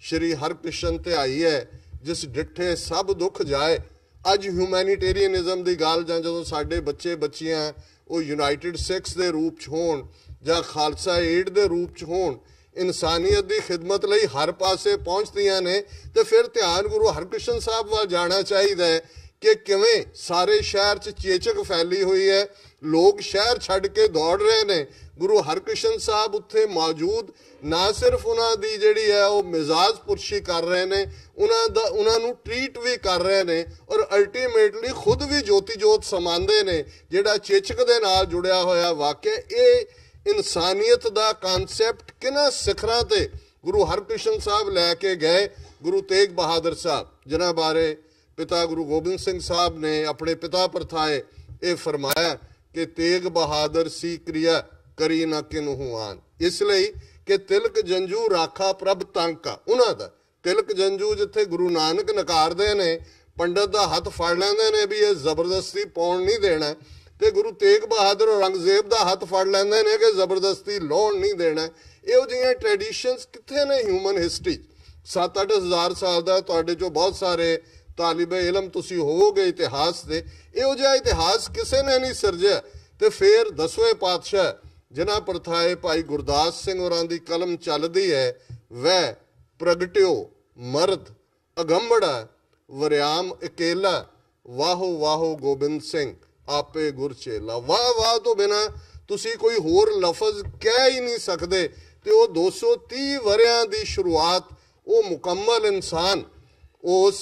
ਸ਼੍ਰੀ ਹਰਕ੍ਰਿਸ਼ਨ ਤੇ ਆਈ ਹੈ, ਜਿਸ ਡਿੱਠੇ ਸਭ ਦੁੱਖ ਜਾਏ। ਅੱਜ ਹਿਊਮੈਨੀਟੇਰੀਅਨਿਜ਼ਮ ਦੀ ਗੱਲ, ਜਾਂ ਜਦੋਂ ਸਾਡੇ ਬੱਚੇ ਬੱਚੀਆਂ ਉਹ ਯੂਨਾਈਟਿਡ ਸਿੱਖਸ ਦੇ ਰੂਪ 'ਚ ਹੋਣ ਜਾਂ ਖਾਲਸਾ ਏਡ ਦੇ ਰੂਪ 'ਚ ਹੋਣ, ਇਨਸਾਨੀਅਤ ਦੀ ਖਿਦਮਤ ਲਈ ਹਰ ਪਾਸੇ ਪਹੁੰਚਦੀਆਂ ਨੇ, ਤੇ ਫਿਰ ਧਿਆਨ ਗੁਰੂ ਹਰਕ੍ਰਿਸ਼ਨ ਸਾਹਿਬ ਵੱਲ ਜਾਣਾ ਚਾਹੀਦਾ ਹੈ ਕਿ ਕਿਵੇਂ ਸਾਰੇ ਸ਼ਹਿਰ 'ਚ ਚੇਚਕ ਫੈਲੀ ਹੋਈ ਹੈ, ਲੋਕ ਸ਼ਹਿਰ ਛੱਡ ਕੇ ਦੌੜ ਰਹੇ ਨੇ। ਗੁਰੂ ਹਰਕ੍ਰਿਸ਼ਨ ਸਾਹਿਬ ਉੱਥੇ ਮੌਜੂਦ ਨਾ ਸਿਰਫ ਉਹਨਾਂ ਦੀ ਜਿਹੜੀ ਹੈ ਉਹ ਮਿਜ਼ਾਜ ਪੁਰਸ਼ੀ ਕਰ ਰਹੇ ਨੇ, ਉਹਨਾਂ ਨੂੰ ਟਰੀਟ ਵੀ ਕਰ ਰਹੇ ਨੇ, ਔਰ ਅਲਟੀਮੇਟਲੀ ਖੁਦ ਵੀ ਜੋਤੀ ਜੋਤ ਸਮਾਉਂਦੇ ਨੇ, ਜਿਹੜਾ ਚੇਚਕ ਦੇ ਨਾਲ ਜੁੜਿਆ ਹੋਇਆ। ਵਾਕਿਆ ਇਹ ਇਨਸਾਨੀਅਤ ਦਾ ਕਾਨਸੈਪਟ ਕਿਹਨਾਂ ਸਿਖਰਾਂ ਤੇ ਗੁਰੂ ਹਰਕ੍ਰਿਸ਼ਨ ਸਾਹਿਬ ਲੈ ਕੇ ਗਏ। ਗੁਰੂ ਤੇਗ ਬਹਾਦਰ ਸਾਹਿਬ, ਜਿਨ੍ਹਾਂ ਬਾਰੇ ਪਿਤਾ ਗੁਰੂ ਗੋਬਿੰਦ ਸਿੰਘ ਸਾਹਿਬ ਨੇ ਆਪਣੇ ਪਿਤਾ ਪਰਥਾਏ ਇਹ ਫਰਮਾਇਆ ਕਿ ਤੇਗ ਬਹਾਦਰ ਸੀ ਕਿਰਿਆ ਕਰੀ ਨਾ ਕਿਨਹੂ ਆਨ, ਇਸ ਲਈ ਕਿ ਤਿਲਕ ਜੰਜੂ ਰਾਖਾ ਪ੍ਰਭ ਤਾਂਕਾ। ਉਹਨਾਂ ਦਾ ਤਿਲਕ ਜੰਜੂ ਜਿੱਥੇ ਗੁਰੂ ਨਾਨਕ ਨਕਾਰਦੇ ਨੇ, ਪੰਡਤ ਦਾ ਹੱਥ ਫੜ ਲੈਂਦੇ ਨੇ ਵੀ ਇਹ ਜ਼ਬਰਦਸਤੀ ਪਾਉਣ ਨਹੀਂ ਦੇਣਾ, ਤੇ ਗੁਰੂ ਤੇਗ ਬਹਾਦਰ ਔਰੰਗਜ਼ੇਬ ਦਾ ਹੱਥ ਫੜ ਲੈਂਦੇ ਨੇ ਕਿ ਜ਼ਬਰਦਸਤੀ ਲਾਉਣ ਨਹੀਂ ਦੇਣਾ। ਇਹੋ ਜਿਹੀਆਂ ਟ੍ਰੈਡੀਸ਼ਨਸ ਕਿੱਥੇ ਨੇ ਹਿਊਮਨ ਹਿਸਟਰੀ? 7-8 ਹਜ਼ਾਰ ਸਾਲ ਦਾ ਤੁਹਾਡੇ ਚੋਂ ਬਹੁਤ ਸਾਰੇ ਤਾਲਿਬੇ ਇਲਮ ਤੁਸੀਂ ਹੋਵੋਗੇ ਇਤਿਹਾਸ ਦੇ, ਇਹੋ ਜਿਹਾ ਇਤਿਹਾਸ ਕਿਸੇ ਨੇ ਨਹੀਂ ਸਿਰਜਿਆ। ਤੇ ਫਿਰ 10ਵੇਂ ਪਾਤਸ਼ਾਹ ਜਿਨ੍ਹਾਂ ਪਰਥਾਏ ਭਾਈ ਗੁਰਦਾਸ ਸਿੰਘ ਹੋਰਾਂ ਦੀ ਕਲਮ ਚੱਲਦੀ ਹੈ, ਵੈ ਪ੍ਰਗਟਿਓ ਮਰਦ ਅਗੰਬੜਾ ਵਰਿਆਮ ਇਕੇਲਾ ਵਾਹੋ ਵਾਹੋ ਗੋਬਿੰਦ ਸਿੰਘ ਆਪੇ ਗੁਰ ਚੇਲਾ। ਵਾਹ ਵਾਹ ਤੋਂ ਬਿਨਾਂ ਤੁਸੀਂ ਕੋਈ ਹੋਰ ਲਫ਼ਜ਼ ਕਹਿ ਹੀ ਨਹੀਂ ਸਕਦੇ। ਤੇ ਉਹ 230 ਵਰਿਆਂ ਦੀ ਸ਼ੁਰੂਆਤ ਉਹ ਮੁਕੰਮਲ ਇਨਸਾਨ ਉਸ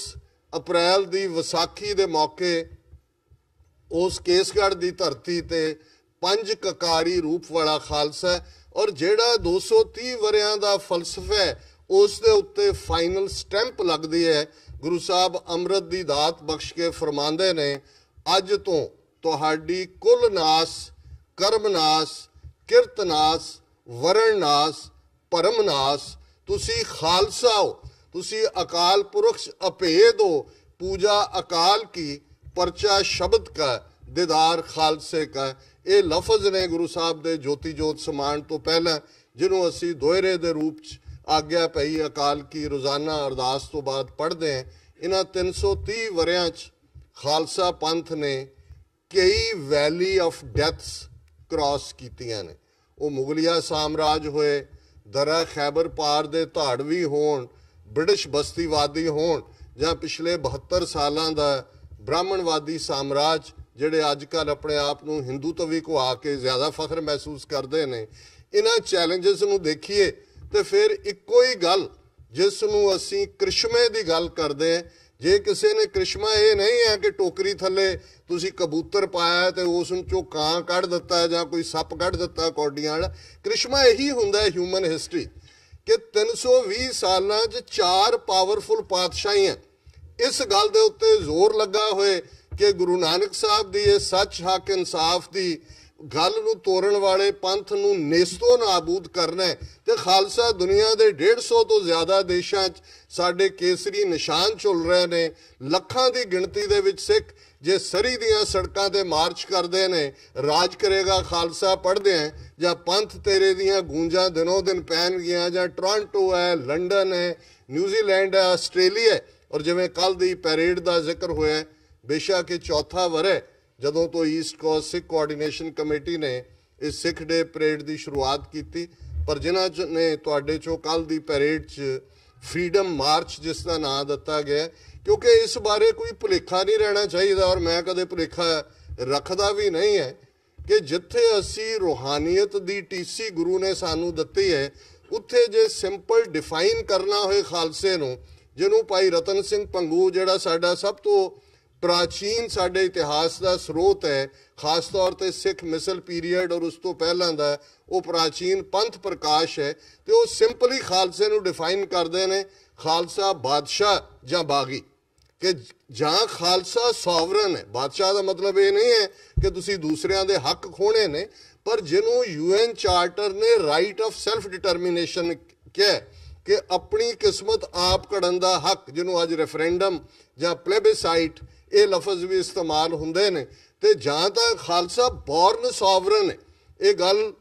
ਅਪ੍ਰੈਲ ਦੀ ਵਿਸਾਖੀ ਦੇ ਮੌਕੇ ਉਸ ਕੇਸਗੜ੍ਹ ਦੀ ਧਰਤੀ ਤੇ 5 ਕਕਾਰੀ ਰੂਪ ਵਾਲਾ ਖਾਲਸਾ, ਔਰ ਜਿਹੜਾ 230 ਵਰਿਆਂ ਦਾ ਫਲਸਫਾ ਹੈ ਉਸ ਦੇ ਉੱਤੇ ਫਾਈਨਲ ਸਟੈਂਪ ਲੱਗਦੀ ਹੈ। ਗੁਰੂ ਸਾਹਿਬ ਅੰਮ੍ਰਿਤ ਦੀ ਦਾਤ ਬਖਸ਼ ਕੇ ਫਰਮਾਉਂਦੇ ਨੇ, ਅੱਜ ਤੋਂ ਤੁਹਾਡੀ ਕੁੱਲ ਨਾਸ, ਕਰਮ ਨਾਸ, ਕਿਰਤ ਨਾਸ, ਵਰਣ ਨਾਸ, ਭਰਮ ਨਾਸ। ਤੁਸੀਂ ਖਾਲਸਾ ਹੋ, ਤੁਸੀਂ ਅਕਾਲ ਪੁਰਖ ਅਭੇਦ ਹੋ। ਪੂਜਾ ਅਕਾਲ ਕੀ, ਪਰਚਾ ਸ਼ਬਦ का, दीदार खालसे का। ਇਹ ਲਫ਼ਜ਼ ਨੇ ਗੁਰੂ ਸਾਹਿਬ ਦੇ ਜੋਤੀ ਜੋਤ ਸਮਾਨ ਤੋਂ ਪਹਿਲਾਂ, ਜਿਹਨੂੰ ਅਸੀਂ ਦੋਹਰੇ ਦੇ ਰੂਪ 'ਚ ਆਗਿਆ ਪਈ ਅਕਾਲ ਕੀ ਰੋਜ਼ਾਨਾ ਅਰਦਾਸ ਤੋਂ ਬਾਅਦ ਪੜ੍ਹਦੇ ਹਾਂ। ਇਹਨਾਂ 330 ਵਰਿਆਂ 'ਚ ਖਾਲਸਾ ਪੰਥ ਨੇ ਕਈ ਵੈਲੀ ਆਫ ਡੈਥਸ ਕ੍ਰਾਸ ਕੀਤੀਆਂ ਨੇ। ਉਹ ਮੁਗਲਿਆ ਸਾਮਰਾਜ ਹੋਏ, ਦਰਾ ਖੈਬਰ ਪਾਰ ਦੇ ਧਾੜਵੀ ਹੋਣ, ਬ੍ਰਿਟਿਸ਼ ਬਸਤੀਵਾਦੀ ਹੋਣ, ਜਾਂ ਪਿਛਲੇ 72 ਸਾਲਾਂ ਦਾ ਬ੍ਰਾਹਮਣਵਾਦੀ ਸਾਮਰਾਜ, ਜਿਹੜੇ ਅੱਜ ਕੱਲ੍ਹ ਆਪਣੇ ਆਪ ਨੂੰ ਹਿੰਦੂਤਵੀ ਕਹਾ ਕੇ ਜ਼ਿਆਦਾ ਫਖਰ ਮਹਿਸੂਸ ਕਰਦੇ ਨੇ। ਇਹਨਾਂ ਚੈਲੰਜਸ ਨੂੰ ਦੇਖੀਏ ਤੇ ਫਿਰ ਇੱਕੋ ਹੀ ਗੱਲ ਜਿਸ ਨੂੰ ਅਸੀਂ ਕ੍ਰਿਸ਼ਮੇ ਦੀ ਗੱਲ ਕਰਦੇ ਹਾਂ, ਜੇ ਕਿਸੇ ਨੇ ਕ੍ਰਿਸ਼ਮਾ ਇਹ ਨਹੀਂ ਹੈ ਕਿ ਟੋਕਰੀ ਥੱਲੇ ਤੁਸੀਂ ਕਬੂਤਰ ਪਾਇਆ ਤੇ ਉਸ ਚੋਂ ਕਾਂ ਕੱਢ ਦਿੱਤਾ ਜਾਂ ਕੋਈ ਸੱਪ ਕੱਢ ਦਿੱਤਾ ਕੌਡੀਆਂ ਵਾਲਾ। ਕ੍ਰਿਸ਼ਮਾ ਇਹੀ ਹੁੰਦਾ ਹੈ ਹਿਊਮਨ ਹਿਸਟਰੀ ਕਿ 320 ਸਾਲਾਂ 'ਚ 4 ਪਾਵਰਫੁਲ ਪਾਤਸ਼ਾਹੀਆਂ। ਇਸ ਗੱਲ ਦੇ ਉੱਤੇ ਜ਼ੋਰ ਲੱਗਾ ਹੋਏ ਕਿ ਗੁਰੂ ਨਾਨਕ ਸਾਹਿਬ ਦੀ ਇਹ ਸੱਚ ਹੱਕ ਇਨਸਾਫ ਦੀ ਗੱਲ ਨੂੰ ਤੋੜਨ ਵਾਲੇ ਪੰਥ ਨੂੰ ਨੇਸਤੋ ਨਾਬੂਦ ਕਰਨਾ ਹੈ। ਤੇ ਖਾਲਸਾ ਦੁਨੀਆ ਦੇ 150 ਤੋਂ ਜ਼ਿਆਦਾ ਦੇਸ਼ਾਂ 'ਚ ਸਾਡੇ ਕੇਸਰੀ ਨਿਸ਼ਾਨ ਝੁੱਲ ਰਹੇ ਨੇ। ਲੱਖਾਂ ਦੀ ਗਿਣਤੀ ਦੇ ਵਿੱਚ ਸਿੱਖ ਜੇ ਸਰੀ ਦੀਆਂ ਸੜਕਾਂ ਤੇ ਮਾਰਚ ਕਰਦੇ ਨੇ, ਰਾਜ ਕਰੇਗਾ ਖਾਲਸਾ ਪੜ੍ਹਦੇ ਆ, ਜਾਂ ਪੰਥ ਤੇਰੇ ਦੀਆਂ ਗੂੰਜਾਂ ਦਿਨੋਂ ਦਿਨ ਪੈਣਗੀਆਂ, ਜਾਂ ਟੋਰਾਂਟੋ ਹੈ, ਲੰਡਨ ਹੈ, ਨਿਊਜ਼ੀਲੈਂਡ ਹੈ, ਆਸਟ੍ਰੇਲੀਆ ਹੈ। ਔਰ ਜਿਵੇਂ ਕੱਲ੍ਹ ਦੀ ਪੈਰੇਡ ਦਾ ਜ਼ਿਕਰ ਹੋਇਆ, ਬੇਸ਼ੱਕ ਇਹ ਚੌਥਾ ਵਰ੍ਹਾ ਜਦੋਂ ਤੋਂ ਈਸਟ ਕੋਸਟ ਸਿੱਖ ਕੋਆਰਡੀਨੇਸ਼ਨ ਕਮੇਟੀ ਨੇ ਇਸ ਸਿੱਖ ਡੇ ਪਰੇਡ ਦੀ ਸ਼ੁਰੂਆਤ ਕੀਤੀ, ਪਰ ਜਿਨ੍ਹਾਂ ਨੇ ਤੁਹਾਡੇ 'ਚੋਂ ਕੱਲ੍ਹ ਦੀ ਪੈਰੇਡ 'ਚ ਫਰੀडम ਮਾਰਚ ਜਿਸ ਦਾ ਨਾਂ ਦਿੱਤਾ ਗਿਆ, ਕਿਉਂਕਿ ਇਸ ਬਾਰੇ ਕੋਈ ਭੁਲੇਖਾ ਨਹੀਂ ਰਹਿਣਾ ਚਾਹੀਦਾ, ਔਰ ਮੈਂ ਕਦੇ ਭੁਲੇਖਾ ਰੱਖਦਾ ਵੀ ਨਹੀਂ ਹੈ ਕਿ ਜਿੱਥੇ ਅਸੀਂ ਰੂਹਾਨੀਅਤ ਦੀ ਟੀਸੀ ਗੁਰੂ ਨੇ ਸਾਨੂੰ ਦਿੱਤੀ ਹੈ, ਉੱਥੇ ਜੇ ਸਿੰਪਲ ਡਿਫਾਈਨ ਕਰਨਾ ਹੋਏ ਖਾਲਸੇ ਨੂੰ, ਜਿਹਨੂੰ ਭਾਈ ਰਤਨ ਸਿੰਘ ਭੰਗੂ, ਜਿਹੜਾ ਸਾਡਾ ਸਭ ਤੋਂ ਪ੍ਰਾਚੀਨ ਸਾਡੇ ਇਤਿਹਾਸ ਦਾ ਸਰੋਤ ਹੈ, ਖਾਸ ਤੌਰ 'ਤੇ ਸਿੱਖ ਮਿਸਲ ਪੀਰੀਅਡ ਔਰ ਉਸ ਤੋਂ ਪਹਿਲਾਂ ਦਾ ਉਹ ਪ੍ਰਾਚੀਨ ਪੰਥ ਪ੍ਰਕਾਸ਼ ਹੈ, ਤੇ ਉਹ ਸਿੰਪਲੀ ਖਾਲਸੇ ਨੂੰ ਡਿਫਾਈਨ ਕਰਦੇ ਨੇ ਖਾਲਸਾ ਬਾਦਸ਼ਾਹ ਜਾਂ ਬਾਗੀ, ਕਿ ਜਾਂ ਖਾਲਸਾ ਸੋਵਰਨ ਹੈ। ਬਾਦਸ਼ਾਹ ਦਾ ਮਤਲਬ ਇਹ ਨਹੀਂ ਹੈ ਕਿ ਤੁਸੀਂ ਦੂਸਰਿਆਂ ਦੇ ਹੱਕ ਖੋਹਣੇ ਨੇ, ਪਰ ਜਿਹਨੂੰ UN ਚਾਰਟਰ ਨੇ ਰਾਈਟ ਆਫ ਸੈਲਫ ਡਿਟਰਮੀਨੇਸ਼ਨ ਕਿਹਾ ਕਿ ਆਪਣੀ ਕਿਸਮਤ ਆਪ ਘੜਨ ਦਾ ਹੱਕ, ਜਿਹਨੂੰ ਅੱਜ ਰੈਫਰੈਂਡਮ ਜਾਂ ਪਲੇਬਿਸਾਈਟ ਇਹ ਲਫ਼ਜ਼ ਵੀ ਇਸਤੇਮਾਲ ਹੁੰਦੇ ਨੇ, ਤੇ ਜਾਂ ਤਾਂ ਖਾਲਸਾ ਬੋਰਨ ਸੋਵਰਨ ਹੈ। ਇਹ ਗੱਲ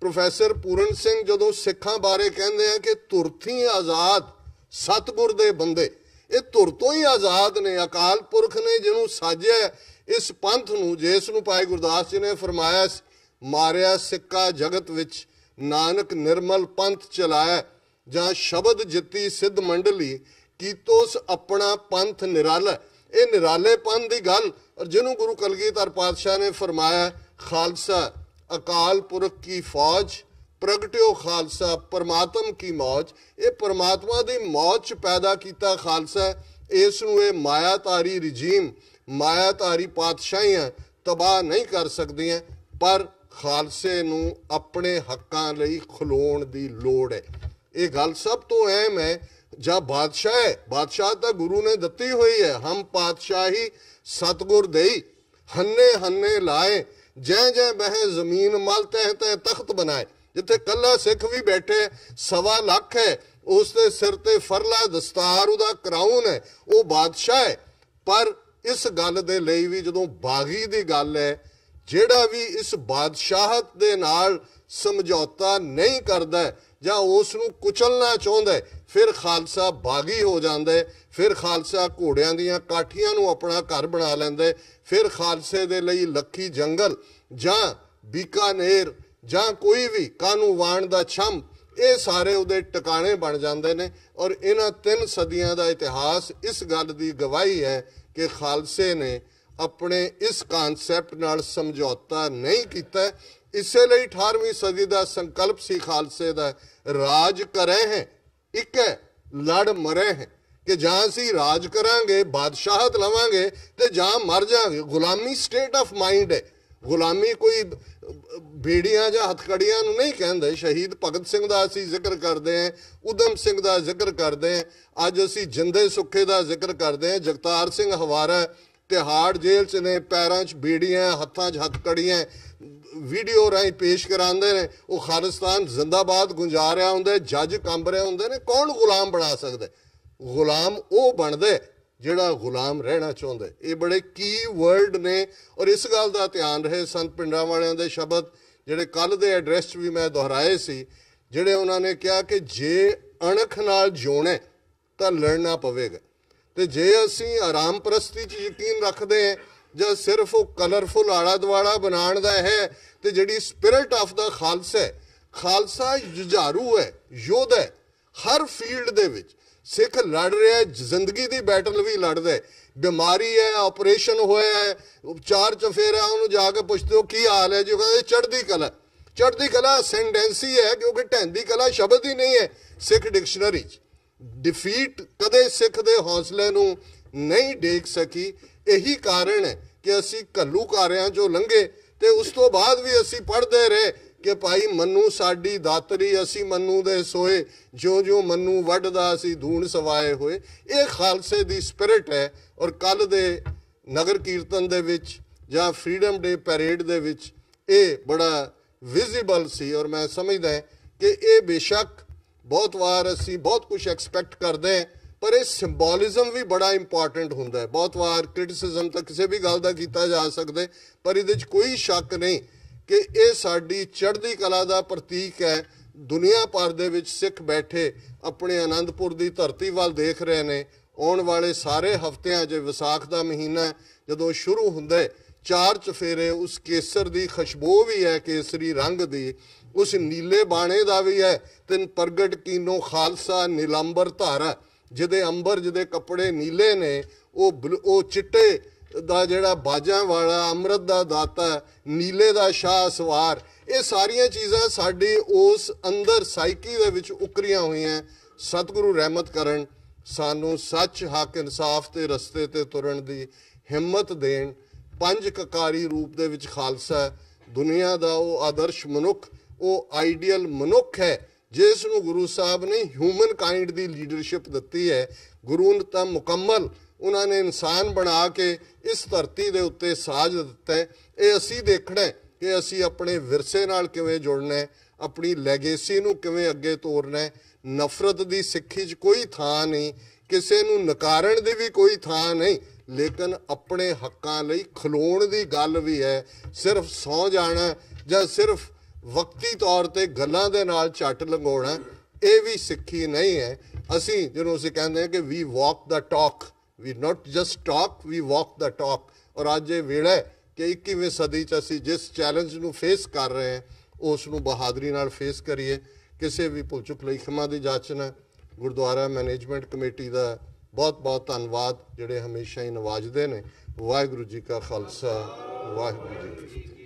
ਪ੍ਰੋਫੈਸਰ ਪੂਰਨ ਸਿੰਘ ਜਦੋਂ ਸਿੱਖਾਂ ਬਾਰੇ ਕਹਿੰਦੇ ਆ ਕਿ ਤੁਰਥੀ ਆਜ਼ਾਦ ਸਤਿਗੁਰ ਦੇ ਬੰਦੇ, ਇਹ ਧੁਰ ਤੋਂ ਹੀ ਆਜ਼ਾਦ ਨੇ। ਅਕਾਲ ਪੁਰਖ ਨੇ ਜਿਹਨੂੰ ਸਾਜਿਆ ਇਸ ਪੰਥ ਨੂੰ, ਜਿਸ ਨੂੰ ਭਾਈ ਗੁਰਦਾਸ ਜੀ ਨੇ ਫਰਮਾਇਆ, ਮਾਰਿਆ ਸਿੱਕਾ ਜਗਤ ਵਿੱਚ ਨਾਨਕ ਨਿਰਮਲ ਪੰਥ ਚਲਾਇਆ, ਜਾਂ ਸ਼ਬਦ ਜਿੱਤੀ ਸਿੱਧ ਮੰਡਲੀ ਕੀਤੋਸ ਆਪਣਾ ਪੰਥ ਨਿਰਾਲਾ। ਇਹ ਨਿਰਾਲੇ ਪੰਥ ਦੀ ਗੱਲ, ਔਰ ਜਿਹਨੂੰ ਗੁਰੂ ਕਲਗੀਧਰ ਪਾਤਸ਼ਾਹ ਨੇ ਫਰਮਾਇਆ, ਖਾਲਸਾ ਅਕਾਲ ਪੁਰਖ ਕੀ ਫੌਜ ਪ੍ਰਗਟਿਓ ਖਾਲਸਾ ਪਰਮਾਤਮ ਕੀ ਮੌਜ। ਇਹ ਪਰਮਾਤਮਾ ਦੀ ਮੌਜ 'ਚ ਪੈਦਾ ਕੀਤਾ ਖਾਲਸਾ। ਇਸ ਨੂੰ ਇਹ ਮਾਇਆਧਾਰੀ ਰਜੀਮ, ਮਾਇਆਧਾਰੀ ਪਾਤਸ਼ਾਹੀਆਂ ਤਬਾਹ ਨਹੀਂ ਕਰ ਸਕਦੀਆਂ, ਪਰ ਖਾਲਸੇ ਨੂੰ ਆਪਣੇ ਹੱਕਾਂ ਲਈ ਖਲੋਣ ਦੀ ਲੋੜ ਹੈ। ਇਹ ਗੱਲ ਸਭ ਤੋਂ ਅਹਿਮ ਹੈ। ਜਾਂ ਬਾਦਸ਼ਾਹ ਹੈ, ਬਾਦਸ਼ਾਹ ਤਾਂ ਗੁਰੂ ਨੇ ਦਿੱਤੀ ਹੋਈ ਹੈ, ਹਮ ਪਾਤਸ਼ਾਹੀ ਸਤਿਗੁਰ ਦੇਈ, ਹੰਨੇ ਹੰਨੇ ਲਾਏ, ਜੈ ਜੈ ਬਹਿ ਜ਼ਮੀਨ ਮਲ ਤਹਿ ਤਹਿ ਤਖਤ ਬਣਾਏ। ਜਿੱਥੇ ਕੱਲਾ ਸਿੱਖ ਵੀ ਬੈਠੇ 1.25 ਲੱਖ ਹੈ, ਉਸ ਦੇ ਸਿਰ ਤੇ ਫਰਲਾ ਦਸਤਾਰ, ਉਹਦਾ ਕਰਾਊਨ ਹੈ, ਉਹ ਬਾਦਸ਼ਾਹ ਹੈ। ਪਰ ਇਸ ਗੱਲ ਦੇ ਲਈ ਵੀ ਜਦੋਂ ਬਾਗੀ ਦੀ ਗੱਲ ਹੈ, ਜਿਹੜਾ ਵੀ ਇਸ ਬਾਦਸ਼ਾਹਤ ਦੇ ਨਾਲ ਸਮਝੌਤਾ ਨਹੀਂ ਕਰਦਾ ਜਾਂ ਉਸ ਨੂੰ ਕੁਚਲਣਾ ਚਾਹੁੰਦਾ, ਫਿਰ ਖਾਲਸਾ ਬਾਗੀ ਹੋ ਜਾਂਦਾ, ਫਿਰ ਖਾਲਸਾ ਘੋੜਿਆਂ ਦੀਆਂ ਕਾਠੀਆਂ ਨੂੰ ਆਪਣਾ ਘਰ ਬਣਾ ਲੈਂਦਾ, ਫਿਰ ਖਾਲਸੇ ਦੇ ਲਈ ਲੱਖੀ ਜੰਗਲ ਜਾਂ ਬੀਕਾਨੇਰ ਜਾਂ ਕੋਈ ਵੀ ਕਾਨੂੰਵਾਨ ਦਾ ਛੰਮ, ਇਹ ਸਾਰੇ ਉਹਦੇ ਟਿਕਾਣੇ ਬਣ ਜਾਂਦੇ ਨੇ। ਔਰ ਇਹਨਾਂ 3 ਸਦੀਆਂ ਦਾ ਇਤਿਹਾਸ ਇਸ ਗੱਲ ਦੀ ਗਵਾਹੀ ਹੈ ਕਿ ਖਾਲਸੇ ਨੇ ਆਪਣੇ ਇਸ ਕਨਸੈਪਟ ਨਾਲ ਸਮਝੌਤਾ ਨਹੀਂ ਕੀਤਾ। ਇਸੇ ਲਈ 18ਵੀਂ ਸਦੀ ਦਾ ਸੰਕਲਪ ਸੀ ਖਾਲਸੇ ਦਾ, ਰਾਜ ਕਰੇ ਹੈ ਇੱਕ ਹੈ ਲੜ ਮਰੇ ਹੈ, ਕਿ ਜਾਂ ਅਸੀਂ ਰਾਜ ਕਰਾਂਗੇ, ਬਾਦਸ਼ਾਹਤ ਲਵਾਂਗੇ, ਤੇ ਜਾਂ ਮਰ ਜਾਵਾਂਗੇ। ਗੁਲਾਮੀ ਸਟੇਟ ਆਫ ਮਾਈਂਡ ਹੈ। ਗੁਲਾਮੀ ਕੋਈ ਬੇੜੀਆਂ ਜਾਂ ਹਥਕੜੀਆਂ ਨੂੰ ਨਹੀਂ ਕਹਿੰਦੇ। ਸ਼ਹੀਦ ਭਗਤ ਸਿੰਘ ਦਾ ਅਸੀਂ ਜ਼ਿਕਰ ਕਰਦੇ ਹਾਂ, ਊਧਮ ਸਿੰਘ ਦਾ ਜ਼ਿਕਰ ਕਰਦੇ ਹਾਂ, ਅੱਜ ਅਸੀਂ ਜਿੰਦੇ ਸੁੱਖੇ ਦਾ ਜ਼ਿਕਰ ਕਰਦੇ ਹਾਂ। ਜਗਤਾਰ ਸਿੰਘ ਹਵਾਰਾ ਤਿਹਾੜ ਜੇਲ੍ਹ 'ਚ ਨੇ, ਪੈਰਾਂ 'ਚ ਬੇੜੀਆਂ, ਹੱਥਾਂ 'ਚ ਹੱਥਕੜੀਆਂ, ਵੀਡੀਓ ਰਾਹੀਂ ਪੇਸ਼ ਕਰਾਉਂਦੇ ਨੇ। ਉਹ ਖਾਲਿਸਤਾਨ ਜ਼ਿੰਦਾਬਾਦ ਗੁੰਜਾ ਰਿਹਾ ਹੁੰਦਾ, ਜੱਜ ਕੰਬ ਰਹੇ ਹੁੰਦੇ ਨੇ। ਕੌਣ ਗੁਲਾਮ ਬਣਾ ਸਕਦਾ? ਗੁਲਾਮ ਉਹ ਬਣਦੇ ਜਿਹੜਾ ਗੁਲਾਮ ਰਹਿਣਾ ਚਾਹੁੰਦਾ। ਇਹ ਬੜੇ ਕੀ ਵਰਡ ਨੇ ਔਰ ਇਸ ਗੱਲ ਦਾ ਧਿਆਨ ਰਹੇ ਸੰਤ ਪਿੰਡਾਂ ਵਾਲਿਆਂ ਦੇ ਸ਼ਬਦ ਜਿਹੜੇ ਕੱਲ੍ਹ ਦੇ ਐਡਰੈਸ 'ਚ ਵੀ ਮੈਂ ਦੁਹਰਾਏ ਸੀ, ਜਿਹੜੇ ਉਹਨਾਂ ਨੇ ਕਿਹਾ ਕਿ ਜੇ ਅਣਖ ਨਾਲ ਜਿਉਣਾ ਤਾਂ ਲੜਨਾ ਪਵੇਗਾ, ਤੇ ਜੇ ਅਸੀਂ ਆਰਾਮ ਪ੍ਰਸਤੀ 'ਚ ਯਕੀਨ ਰੱਖਦੇ ਹਾਂ ਜਾਂ ਸਿਰਫ ਉਹ ਕਲਰਫੁਲ ਆਲਾ ਦੁਆਲਾ ਬਣਾਉਣ ਦਾ ਹੈ, ਤੇ ਜਿਹੜੀ ਸਪਿਰਿਟ ਆਫ ਦਾ ਖਾਲਸਾ ਹੈ, ਖਾਲਸਾ ਜੁਝਾਰੂ ਹੈ, ਯੋਧਾ ਹੈ। ਹਰ ਫੀਲਡ ਦੇ ਵਿੱਚ ਸਿੱਖ ਲੜ ਰਿਹਾ ਹੈ, ਜ਼ਿੰਦਗੀ ਦੀ ਬੈਟਲ ਵੀ ਲੜਦਾ ਹੈ। ਬਿਮਾਰੀ ਹੈ, ਆਪਰੇਸ਼ਨ ਹੋਇਆ ਹੈ, ਚਾਰ ਚਫੇਰਾ, ਉਹਨੂੰ ਜਾ ਕੇ ਪੁੱਛਦੇ ਹੋ ਕੀ ਹਾਲ ਹੈ ਜੀ, ਉਹ ਕਹਿੰਦੇ ਚੜ੍ਹਦੀ ਕਲਾ। ਚੜ੍ਹਦੀ ਕਲਾ ਸੈਂਟੈਂਸ ਹੀ ਹੈ, ਕਿਉਂਕਿ ਢਹਿੰਦੀ ਕਲਾ ਸ਼ਬਦ ਹੀ ਨਹੀਂ ਹੈ ਸਿੱਖ ਡਿਕਸ਼ਨਰੀ 'ਚ। ਡਿਫੀਟ ਕਦੇ ਸਿੱਖ ਦੇ ਹੌਸਲੇ ਨੂੰ ਨਹੀਂ ਡੇਗ ਸਕੀ। ਇਹੀ ਕਾਰਨ ਹੈ ਕਿ ਅਸੀਂ ਘੱਲੂਘਾਰਿਆਂ 'ਚੋਂ ਲੰਘੇ ਤੇ ਉਸ ਤੋਂ ਬਾਅਦ ਵੀ ਅਸੀਂ ਪੜ੍ਹਦੇ ਰਹੇ ਕਿ ਭਾਈ ਮੰਨੂ ਸਾਡੀ ਦਾਤਰੀ, ਅਸੀਂ ਮੰਨੂ ਦੇ ਸੋਏ, ਜਿਉਂ-ਜਿਉਂ ਮੰਨੂ ਵੱਢਦਾ ਅਸੀਂ ਧੂਣ ਸਵਾਏ ਹੋਏ। ਇਹ ਖਾਲਸੇ ਦੀ ਸਪਿਰਿਟ ਹੈ। ਔਰ ਕੱਲ੍ਹ ਦੇ ਨਗਰ ਕੀਰਤਨ ਦੇ ਵਿੱਚ ਜਾਂ ਫਰੀडम ਡੇ ਪੈਰੇਡ ਦੇ ਵਿੱਚ ਇਹ ਬੜਾ ਵਿਜ਼ੀਬਲ ਸੀ। ਔਰ ਮੈਂ ਸਮਝਦਾ ਕਿ ਇਹ ਬੇਸ਼ੱਕ ਬਹੁਤ ਵਾਰ ਅਸੀਂ ਬਹੁਤ ਕੁਝ ਐਕਸਪੈਕਟ ਕਰਦੇ ਹਾਂ, ਪਰ ਇਹ ਸਿੰਬੋਲਿਜ਼ਮ ਵੀ ਬੜਾ ਇੰਪੋਰਟੈਂਟ ਹੁੰਦਾ ਹੈ। ਬਹੁਤ ਵਾਰ ਕ੍ਰਿਟਿਸਿਜ਼ਮ ਤਾਂ ਕਿਸੇ ਵੀ ਗੱਲ ਦਾ ਕੀਤਾ ਜਾ ਸਕਦਾ, ਪਰ ਇਹਦੇ 'ਚ ਕੋਈ ਸ਼ੱਕ ਨਹੀਂ ਕਿ ਇਹ ਸਾਡੀ ਚੜ੍ਹਦੀ ਕਲਾ ਦਾ ਪ੍ਰਤੀਕ ਹੈ। ਦੁਨੀਆ ਭਰ ਦੇ ਵਿੱਚ ਸਿੱਖ ਬੈਠੇ ਆਪਣੇ ਆਨੰਦਪੁਰ ਦੀ ਧਰਤੀ ਵੱਲ ਦੇਖ ਰਹੇ ਨੇ। ਆਉਣ ਵਾਲੇ ਸਾਰੇ ਹਫ਼ਤਿਆਂ 'ਚ ਵਿਸਾਖ ਦਾ ਮਹੀਨਾ ਜਦੋਂ ਸ਼ੁਰੂ ਹੁੰਦਾ, ਚਾਰ ਚਫੇਰੇ, ਉਸ ਕੇਸਰ ਦੀ ਖੁਸ਼ਬੂ ਵੀ ਹੈ, ਕੇਸਰੀ ਰੰਗ ਦੀ, ਉਸ ਨੀਲੇ ਬਾਣੇ ਦਾ ਵੀ ਹੈ। ਤਿੰਨ ਪ੍ਰਗਟ ਕੀਨੋ ਖਾਲਸਾ ਨੀਲਾਂਬਰ ਧਾਰਾ, ਜਿਹਦੇ ਅੰਬਰ ਜਿਹਦੇ ਕੱਪੜੇ ਨੀਲੇ ਨੇ, ਉਹ ਚਿੱਟੇ ਦਾ ਜਿਹੜਾ ਬਾਜਾਂ ਵਾਲਾ, ਅੰਮ੍ਰਿਤ ਦਾ ਦਾਤਾ, ਨੀਲੇ ਦਾ ਸ਼ਾਹ ਸਵਾਰ, ਇਹ ਸਾਰੀਆਂ ਚੀਜ਼ਾਂ ਸਾਡੀ ਉਸ ਅੰਦਰ ਸਾਈਕੀ ਦੇ ਵਿੱਚ ਉਕਰੀਆਂ ਹੋਈਆਂ। ਸਤਿਗੁਰੂ ਰਹਿਮਤ ਕਰਨ, ਸਾਨੂੰ ਸੱਚ, ਹੱਕ, ਇਨਸਾਫ ਦੇ ਰਸਤੇ ਤੇ ਤੁਰਨ ਦੀ ਹਿੰਮਤ ਦੇਣ। ਪੰਜ ਕਕਾਰੀ ਰੂਪ ਦੇ ਵਿੱਚ ਖਾਲਸਾ ਦੁਨੀਆ ਦਾ ਉਹ ਆਦਰਸ਼ ਮਨੁੱਖ, ਉਹ ਆਈਡੀਅਲ ਮਨੁੱਖ ਹੈ ਜਿਸ ਨੂੰ ਗੁਰੂ ਸਾਹਿਬ ਨੇ ਹਿਊਮਨ ਕਾਈਂਡ ਦੀ ਲੀਡਰਸ਼ਿਪ ਦਿੱਤੀ ਹੈ। ਗੁਰੂ ਨੇ ਤਾਂ ਮੁਕੰਮਲ ਉਹਨਾਂ ਨੇ ਇਨਸਾਨ ਬਣਾ ਕੇ ਇਸ ਧਰਤੀ ਦੇ ਉੱਤੇ ਸਾਜ ਦਿੱਤਾ ਹੈ। ਇਹ ਅਸੀਂ ਦੇਖਣਾ ਕਿ ਅਸੀਂ ਆਪਣੇ ਵਿਰਸੇ ਨਾਲ ਕਿਵੇਂ ਜੁੜਨਾ ਹੈ, ਆਪਣੀ ਲੈਗੇਸੀ ਨੂੰ ਕਿਵੇਂ ਅੱਗੇ ਤੋਰਨਾ ਹੈ। ਨਫ਼ਰਤ ਦੀ ਸਿੱਖੀ 'ਚ ਕੋਈ ਥਾਂ ਨਹੀਂ, ਕਿਸੇ ਨੂੰ ਨਕਾਰਨ ਦੀ ਵੀ ਕੋਈ ਥਾਂ ਨਹੀਂ, ਲੇਕਿਨ ਆਪਣੇ ਹੱਕਾਂ ਲਈ ਖਲੋਣ ਦੀ ਗੱਲ ਵੀ ਹੈ। ਸਿਰਫ ਸੌਂ ਜਾਣਾ ਜਾਂ ਸਿਰਫ ਵਕਤੀ ਤੌਰ ਤੇ ਗੱਲਾਂ ਦੇ ਨਾਲ ਝੱਟ ਲੰਘਾਉਣਾ, ਇਹ ਵੀ ਸਿੱਖੀ ਨਹੀਂ ਹੈ। ਅਸੀਂ ਜਿਹਨੂੰ ਅਸੀਂ ਕਹਿੰਦੇ ਹਾਂ ਕਿ we walk the talk, we not just talk, we walk the talk. ਔਰ ਅੱਜ ਇਹ ਵੇਲਾ ਹੈ ਕਿ 21ਵੀਂ ਸਦੀ 'ਚ ਅਸੀਂ ਜਿਸ ਚੈਲੰਜ ਨੂੰ ਫੇਸ ਕਰ ਰਹੇ ਹਾਂ, ਉਸ ਨੂੰ ਬਹਾਦਰੀ ਨਾਲ ਫੇਸ ਕਰੀਏ। ਕਿਸੇ ਵੀ ਭੁੱਲ ਚੁੱਕ ਲਈ ਖਿਮਾ ਦੀ ਜਾਚਨਾ। ਗੁਰਦੁਆਰਾ ਮੈਨੇਜਮੈਂਟ ਕਮੇਟੀ ਦਾ ਬਹੁਤ ਬਹੁਤ ਧੰਨਵਾਦ, ਜਿਹੜੇ ਹਮੇਸ਼ਾ ਹੀ ਨਵਾਜਦੇ ਨੇ। ਵਾਹਿਗੁਰੂ ਜੀ ਕਾ ਖਾਲਸਾ, ਵਾਹਿਗੁਰੂ ਜੀ ਕੀ ਫਤਿਹ।